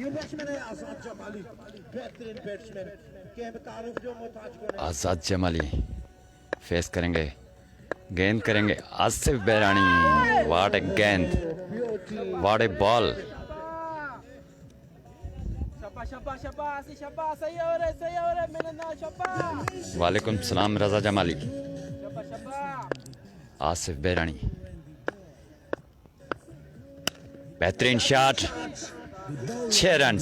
ये बैट्समैन है आजाद जमाली, बेहतरीन बैट्समैन के तारुफ जो मोहताज को नहीं। आजाद जमाली फेस करेंगे, गेंद करेंगे आसिफ बेरानी। व्हाट ए गेंद, व्हाट ए बॉल। शाबाश शाबाश शाबाश, सही हो रे मेरे ना, शाबाश। वालेकुम सलाम रजा जमाली। शाबाश शाबाश। आसिफ बेरानी बेहतरीन शॉट, 6 रन।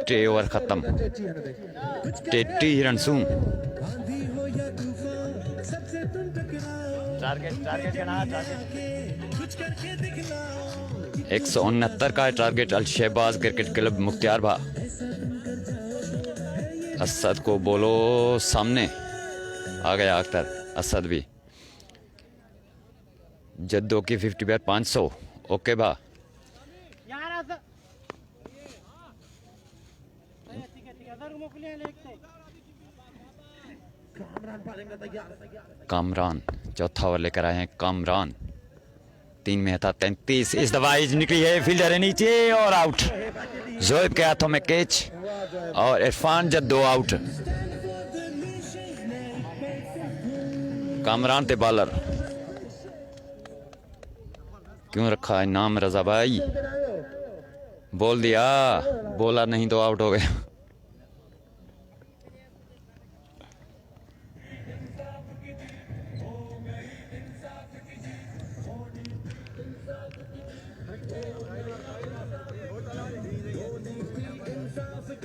टे ओवर खत्म, 33 रन सूं। टारगेट 169 का है टारगेट। अल शहबाज क्रिकेट क्लब मुख्तियार भा। असद को बोलो सामने आ गया अख्तर, असद भी। जद्दों की 50 बार 500। ओके भा। कामरान चौथा ओवर लेकर आए हैं। कामरान 3 में था 33। इस दफा एज निकली है, फील्डर है नीचे और आउट। जोएब के हाथों में कैच और इरफान जद्दो आउट। कामरान ते बॉलर क्यों रखा है नाम रजा भाई? बोल दिया, बोला नहीं तो आउट हो गया।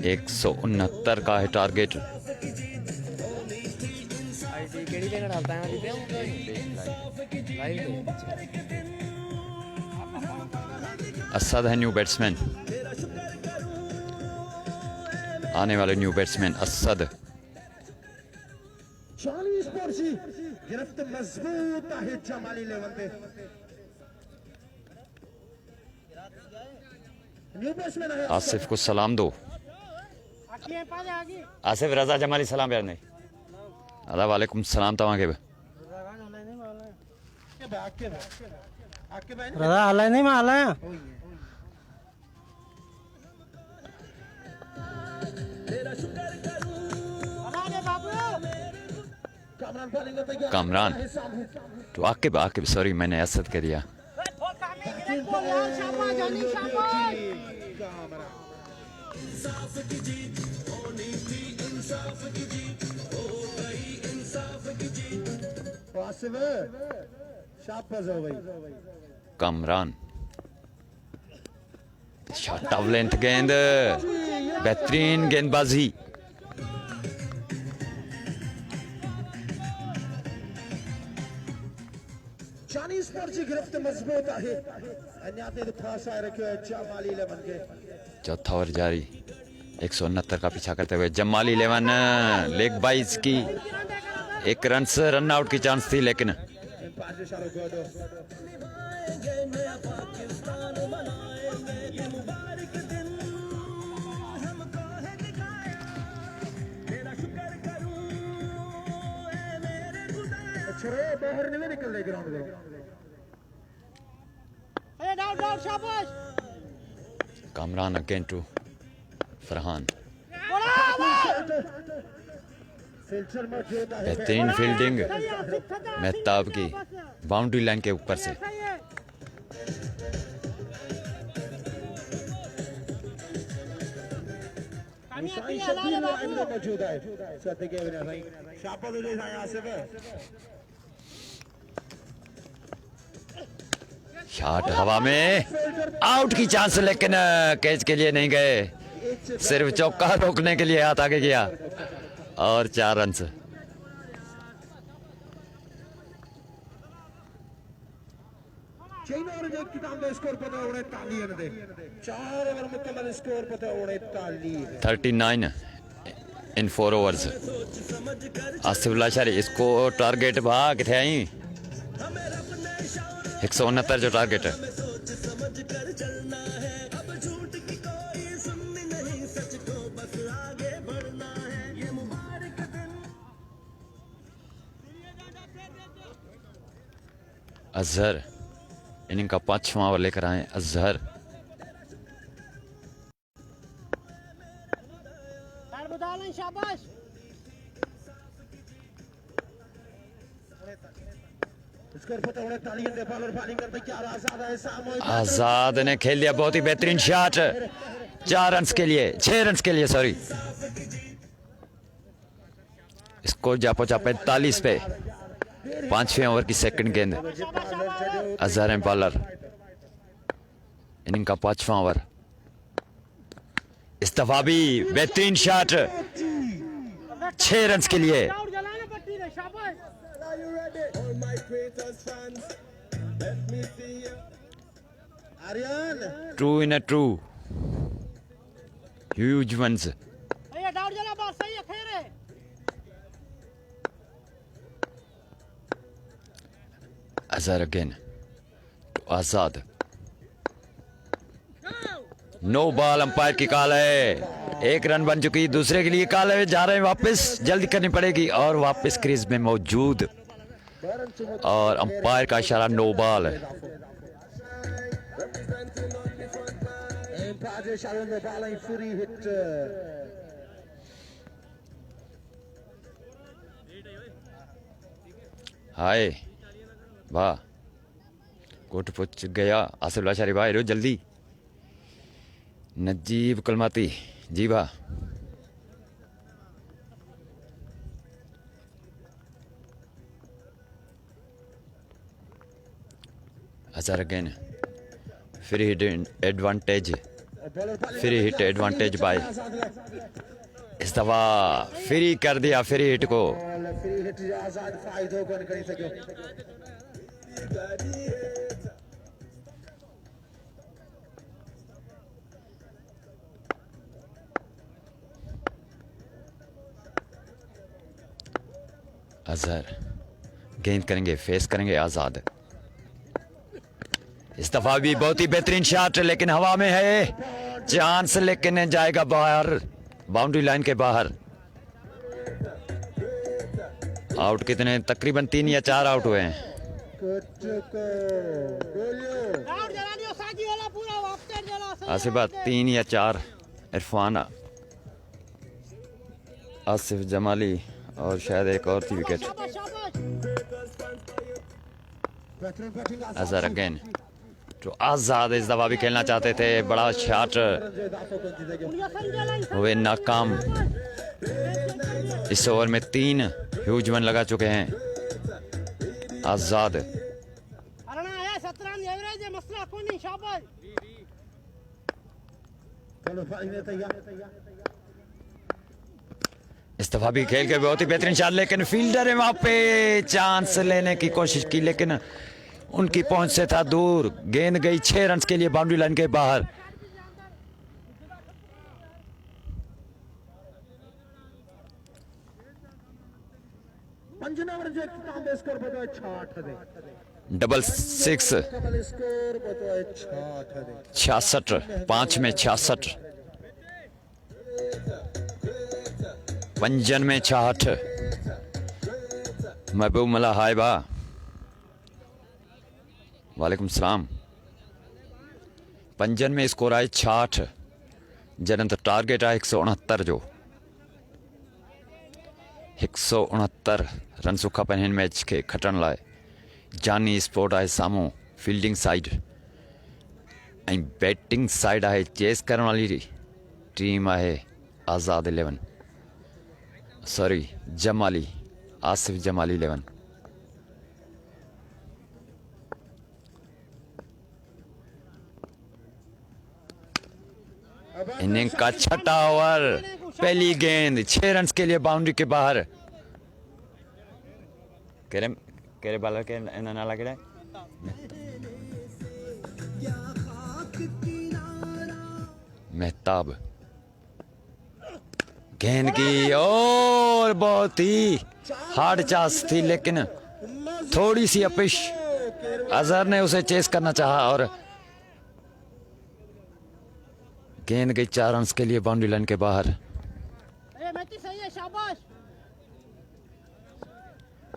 एक 169 का है टारगेट। केड़ी पे डालता है असद है न्यू बैट्समैन, आने वाले न्यू बैट्समैन असद। चाली स्पोर्ट्सी गिरफ्त मजबूत है जमाली लेवन पे। न्यू बैट्समैन है आसिफ को सलाम दो। आसिफ रजा जमाली सलाम यार नहीं। अल्लाह वालेकुम सलाम तव्हांखे बि। रजा हलाए नहीं, मैं हलाया। कामरान तो आकिब सॉरी मैंने असद कह दिया। कामरान शॉट ऑफ लेंथ गेंद, बेहतरीन गेंदबाजी। चाली स्पोर्ट्सी गिरफ्त मजबूत है। अन्य ते फासा रखियो है जमाली लेवन के। चौथा ओवर जारी, 169 का पीछा करते हुए जमाली 11 लेग बाइज की 1 रन से रन आउट की चांस थी, लेकिन बाहर नहीं निकल रहे ग्राउंड में। कामरान अगेन टू फरहान, बेहतरीन फील्डिंग मेहताब की बाउंड्री लाइन के ऊपर से। मौजूद है शॉट हवा में, आउट की चांस, लेकिन कैच के लिए नहीं गए, सिर्फ चौका रोकने के लिए हाथ आगे किया और 4 रन। स्कोर पता 39 इन 4 ओवर्स। आसिफ लाशारी इसको टारगेट भाग थे आई 169 जो टारगेट है। अजहर इनिंग का 5वां ओवर लेकर आए अजहर। आजाद ने खेल लिया, बहुत ही बेहतरीन शॉट, 4 रन के लिए, 6 रन के लिए सॉरी। स्कोर जा पहुंचा 45 पे। 5वें ओवर की सेकंड गेंद, अजहर एम्पालर, इनिंग का 5वां ओवर। इस दफा भी बेहतरीन शॉट, 6 रन के लिए। True in a true huge ones. Azhar again to Azad, no ball, umpire की कॉल है। 1 रन बन चुकी, दूसरे के लिए कॉल है, जा रहे हैं वापस, जल्दी करनी पड़ेगी और वापस क्रीज में मौजूद और अंपायर का इशारा नो बॉल है। हाय वाह, कोट पहुंच गया आसिफ लाशारी भाई, रो जल्दी। नजीब कलमाती जी वाह, Azhar again free hit advantage, free hit advantage by, इस दफा फ्री कर दिया फ्री हिट को। अजहर गेंद करेंगे, फेस करेंगे आजाद। इस दफा भी बहुत ही बेहतरीन शॉट, लेकिन हवा में है, चांस लेकिन जाएगा बाहर, बाउंड्री लाइन के बाहर। आउट कितने, तकरीबन 3 या 4 आउट हुए हैं। आसिफा 3 या 4, इरफान, आसिफ जमाली और शायद एक और थी विकेट। अजहर अगेन, तो आजाद इस दफा भी खेलना चाहते थे, बड़ा शॉट हुए नाकाम। इस ओवर में 3 ह्यूज वन लगा चुके हैं आजाद। इस दफा भी खेल के बहुत ही बेहतरीन शॉट, लेकिन फील्डर है वहां पे, चांस लेने की कोशिश की लेकिन उनकी पहुंच से था दूर। गेंद गई 6 रन के लिए बाउंड्री लाइन के बाहर। डबल 6, 66, 5 में 66, पंजन में 66। महबूब मला हाय बा, वालेकुम सलाम। पंजन में स्कोर आए 66, जन तो टारगेट आहे 169 जो। 169 रन सुखा पिन हिन मैच के खटण लाइ। जानी स्पोर्ट आहे साम्हूं फील्डिंग साइड, ऐं बैटिंग साइड आहे चेस करण वाली टीम आहे आज़ाद 11, सॉरी जमाली, आसिफ जमाली 11। इनिंग का छठा ओवर, पहली गेंद 6 रन के लिए बाउंड्री के बाहर। केरे बालर के नाला केड़ा है? मेहताब, गेंद की और बहुत ही हार्ड चांस थी, लेकिन थोड़ी सी अपिश, अजहर ने उसे चेस करना चाहा और गेंद गई 4 रन के लिए बाउंड्री लाइन के बाहर।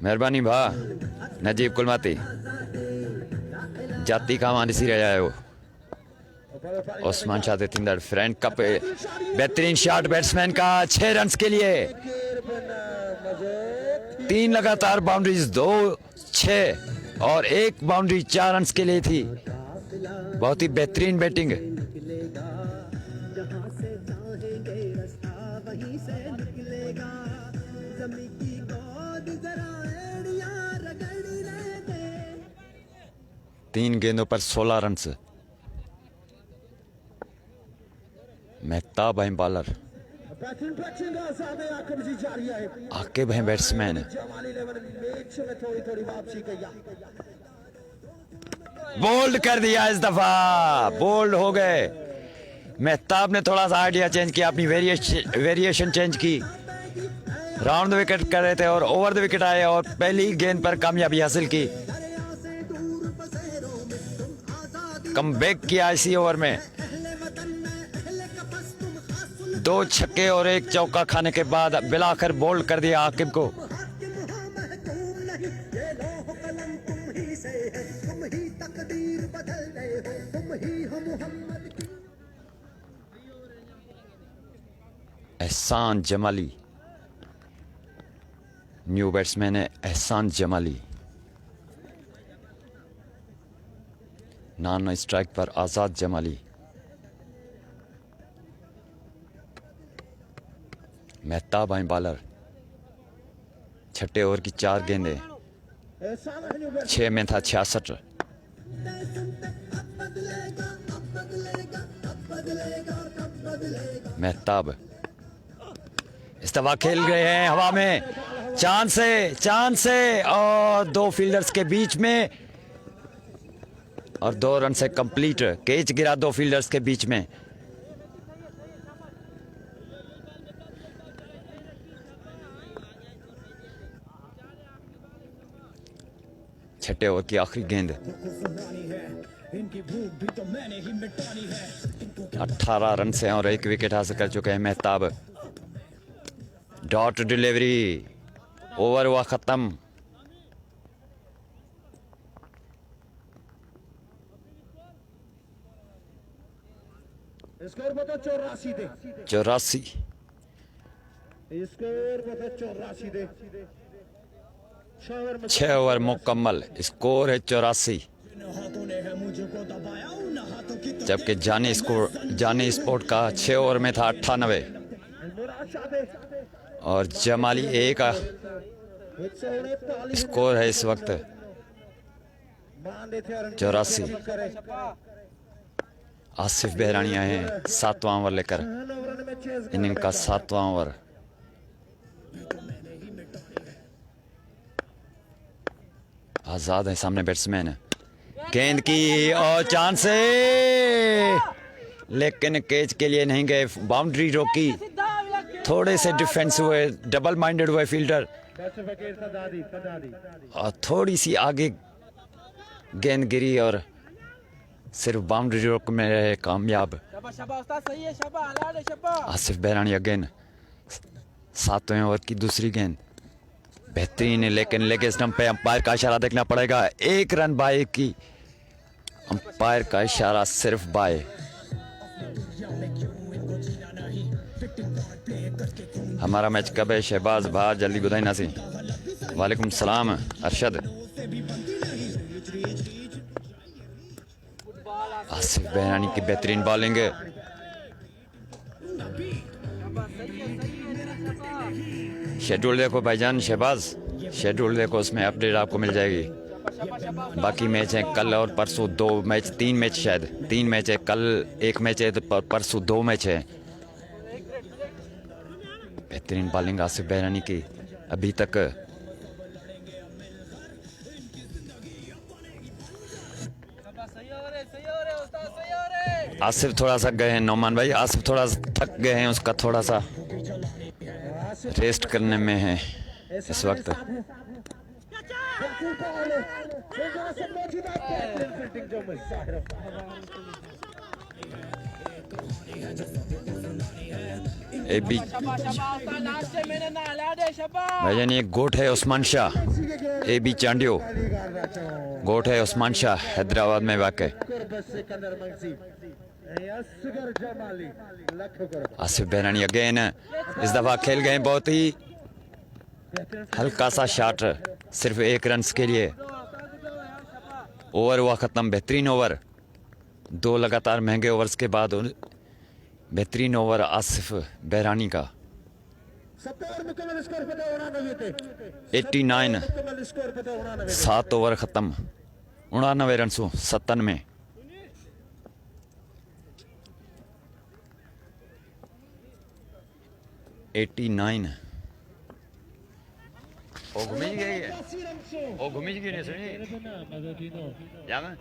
मेहरबानी भा नजीब कुलमाती, जाती का मान सी रहा है वो। ओस्मान शाह थिंदर फ्रेंड कप, बेहतरीन शॉट बैट्समैन का 6 रन के लिए। 3 लगातार बाउंड्रीज, 2 6 और 1 बाउंड्री 4 रन के लिए थी। बहुत ही बेहतरीन बैटिंग। तीन गेंदों पर 16 रन। मेहताब है बॉलर, आकिब है बैट्समैन। बोल्ड कर दिया इस दफा, बोल्ड हो गए। मेहताब ने थोड़ा सा आइडिया चेंज किया, अपनी वेरिएशन चेंज की। राउंड द विकेट कर रहे थे और ओवर द विकेट आए और पहली गेंद पर कामयाबी हासिल की। कमबैक किया इसी ओवर में। 2 छक्के और 1 चौका खाने के बाद बिलाकर बोल्ड कर दिया आकिब को। एहसान जमाली, न्यू बैट्समैन है एहसान जमाली। नॉन स्ट्राइक पर आजाद जमाली। मेहताब है बॉलर। छठे ओवर की 4 गेंदें, 6 में था 66। मेहताब इस दफा खेल गए हैं हवा में, चांस से और 2 फील्डर्स के बीच में और 2 रन से कंप्लीट। कैच गिरा 2 फील्डर्स के बीच में। छठे ओवर की आखिरी गेंद। 18 रन से और 1 विकेट हासिल कर चुके हैं मेहताब। डॉट डिलीवरी, ओवर हुआ खत्म। स्कोर बता 84 दे। 84। स्कोर बता 84 दे। 6 ओवर मुकम्मल, स्कोर है 84। जबकि जानी स्पोर्ट का 6 ओवर में था 98 और जमाली 1 का स्कोर है इस वक्त 84। आसिफ बहरानी आए हैं 7वां ओवर लेकर, इनिंग का 7वां ओवर। आजाद है सामने बैट्समैन, गेंद की और चांस है, लेकिन कैच के लिए नहीं गए, बाउंड्री रोकी। थोड़े से डिफेंस हुए, डबल माइंडेड हुए फील्डर और थोड़ी सी आगे गेंद गिरी और सिर्फ बाउंड्री रोक में रहे कामयाब। आसिफ बहरानी अगेन 7वें ओवर की दूसरी गेंद बेहतरीन है, लेकिन लेग स्टंप पे अंपायर का इशारा देखना पड़ेगा। 1 रन बाय की, अंपायर का इशारा सिर्फ बाय। हमारा मैच कब है शहबाज भार, जल्दी बुधाई ना सी। वालेकुम सलाम अरशद। आसिफ बहरानी की बेहतरीन बॉलिंग, शेड्यूल देखो भाईजान शहबाज, शेड्यूल देखो, उसमें अपडेट आपको मिल जाएगी। बाकी मैच हैं कल और परसों 2 मैच, 3 मैच, शायद 3 मैच है, कल 1 मैच है तो परसों 2 मैच है। बेहतरीन बॉलिंग आसिफ बहरानी की अभी तक। आसिफ थोड़ा सा गए हैं नौमान भाई, आसिफ थोड़ा थक गए हैं, उसका थोड़ा सा रेस्ट करने में है इस वक्त। भाईजान ये गोट है उस्मान शाह, AB चांडियो गोट है उस्मान शाह, हैदराबाद में वाक़। आसिफ बहरानी अगेन, इस दफा खेल गए बहुत ही हल्का सा शॉट, सिर्फ 1 रन के लिए। ओवर हुआ खत्म, बेहतरीन ओवर, 2 लगातार महंगे ओवर्स के बाद बेहतरीन ओवर आसिफ बहरानी का। 89, 7 ओवर खत्म, 89 रन 97। ओ घूमी गई है, ओ घूमी गई नहीं सुनी या मैं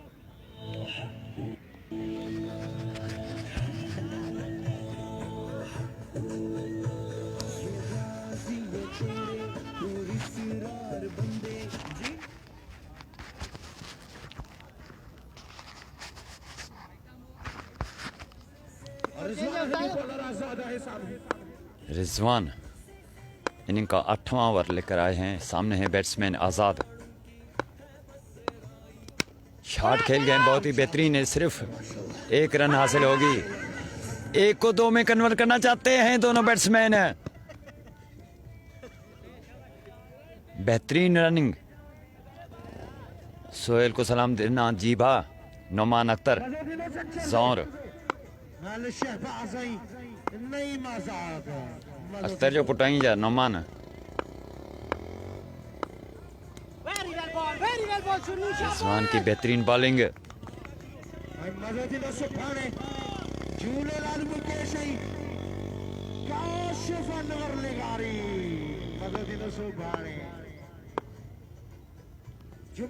रिजवान इनिंग का 8वां ओवर लेकर आए हैं, सामने है बैट्समैन आज़ाद। शॉट खेल गए बहुत ही बेहतरीन है, सिर्फ 1 रन हासिल होगी। 1 को 2 में कन्वर्ट करना चाहते हैं दोनों बैट्समैन। बेहतरीन रनिंग, सोहेल को सलाम देना जी भा। नौमान अख्तर जौर अख्तर जो पुटाई जा नौमान। रिजवान की बेहतरीन बॉलिंग,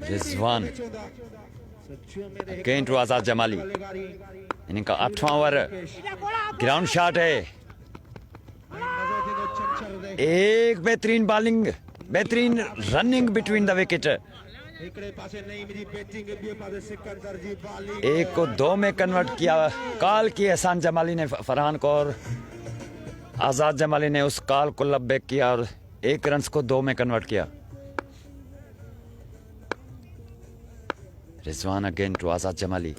रिजवान अगेन टू आजाद जमाली। इनका 8वां ओवर, ग्राउंड शॉट है, एक बेहतरीन बॉलिंग, बेहतरीन रनिंग बिटवीन द विकेट। इकडे पासे नहीं मेरी बैटिंग भी पासे सिकंदर जी बाली 1 को 2 में कन्वर्ट किया। कॉल की एहसान जमाली ने फरहान को, और आज़ाद जमाली ने उस कॉल को लब्बैक किया और 1 रन को 2 में कन्वर्ट किया। रिजवान अगेन टू आज़ाद जमाली।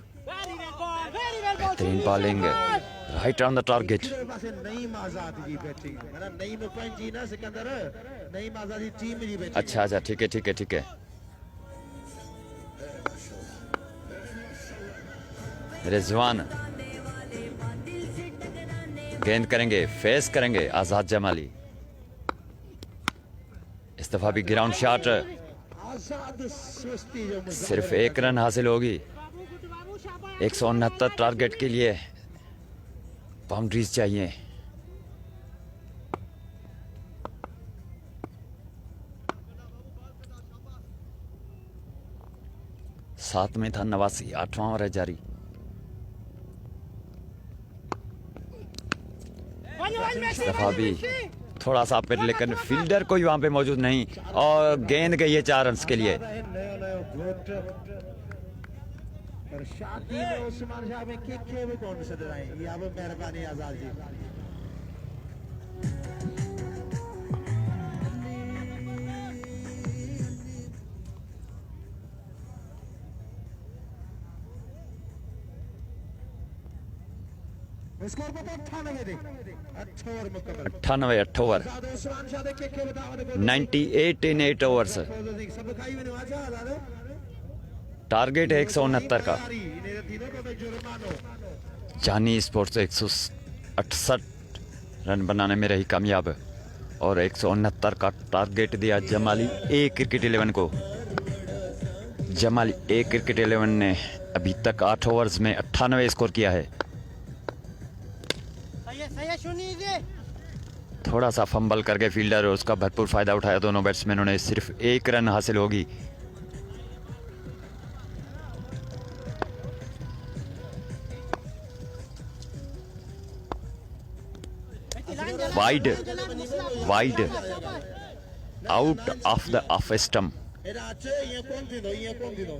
बेहतरीन bowling, right on the target. इकडे पासे नईम आजाद जी बैटिंग मेरा नईम पॉइंट जी ना सिकंदर नईम आजाद जी टीम जी बैटिंग अच्छा अच्छा, ठीक है ठीक है ठीक है। रिजवान गेंद करेंगे, फेस करेंगे आज़ाद जमाली। इस दफा भी ग्राउंड शॉट, आजाद सुस्ती जो सिर्फ 1 रन हासिल होगी। 169 टारगेट के लिए बाउंड्रीज चाहिए। सात में था 89, 8वां ओवर है जारी। इस दफा भी थोड़ा सा पिट, लेकिन फील्डर कोई वहां पे मौजूद नहीं और गेंद गई है 4 रन के लिए। नयो घोट पर शादी में उस्मान शाह में के भी कौन से दराए ये अब मेहरबानी आजाद जी स्कोर पर 98 दे 8 ओवर मुकम्मल 98 8 ओवर, आजाद उस्मान शाह दे के बताओ 98 इन 8 ओवर्स। सब खाई में आजा आजाद टारगेट है 169 का। इन्हें तीनों को जुर्मानो जानी स्पोर्ट्स 168 रन बनाने में रही कामयाब और 169 का टारगेट दिया जमाली ए क्रिकेट 11 को। जमाली ए क्रिकेट 11 ने अभी तक 8 ओवर्स में 98 स्कोर किया है। थोड़ा सा फंबल करके फील्डर उसका भरपूर फायदा उठाया दोनों बैट्समैनों ने। सिर्फ 1 रन हासिल होगी। Wide out of the off stump. एडा अच्छे ये कौन थी दो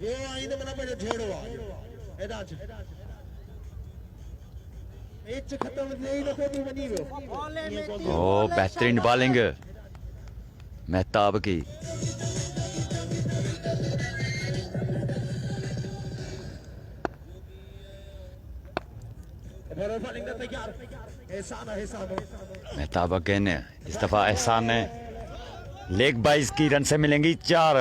वो आई तो मना पे छेड़ो एडा अच्छे एच खत्म नहीं ना कोई बनी वो ओ बेहतरीन बॉलिंग मेहताब की। तैयार एहसान मेहताब अगेन, इस दफा एहसान ने लेग बाइज की रन से मिलेंगी 4।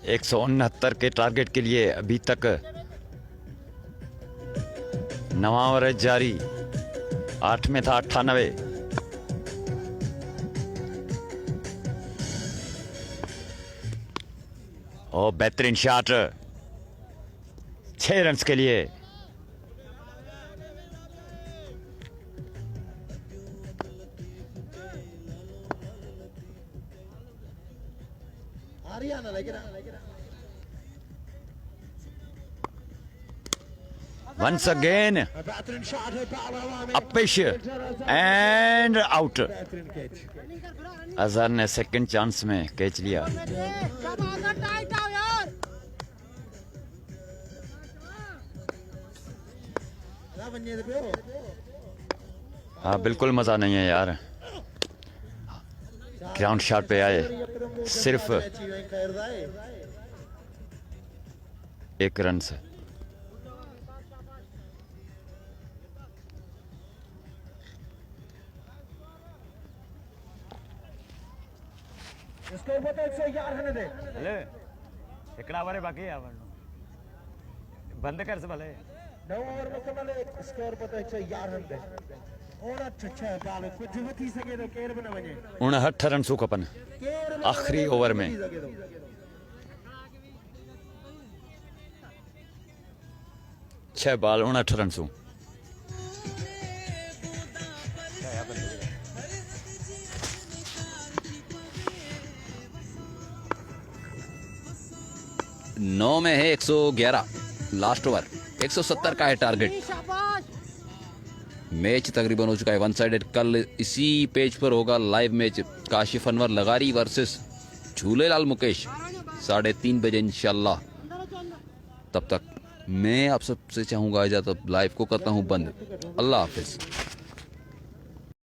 169 के टारगेट के लिए अभी तक 9वां ओवर जारी। 8 में था 98। ओ बेहतरीन शॉट 6 रन के लिए। हरियाणा लग रहा Once again, बेहतरीन शॉट है पावर में a pitch and out. बेहतरीन कैच अजहर ने सेकंड चांस में कैच लिया। ना बनिए दे हाँ बिल्कुल मजा नहीं है यार। ग्राउंड शॉट पे आए, सिर्फ 1 रन से। स्कोर पर 111 दे हेलो एकड़ा बारे बाकी है बंद कर से भले 9 ओवर मुकम्मल है स्कोर पर 111 दे और अच्छा बाल कुछ भी थी सके तो केर बना वने 59 रन सू खपन आखिरी ओवर में। 6 बॉल 59 रन सू। नौ में है 111 लास्ट ओवर। 170 का है टारगेट। मैच तकरीबन हो चुका है 1 साइडेड। कल इसी पेज पर होगा live match Kashif Anwar Lagari versus Jhulelal Mukesh 3:30 बजे इंशाल्लाह। तब तक मैं आप सबसे चाहूँगा इजाज़त, लाइव को करता हूँ बंद। अल्लाह हाफिज़।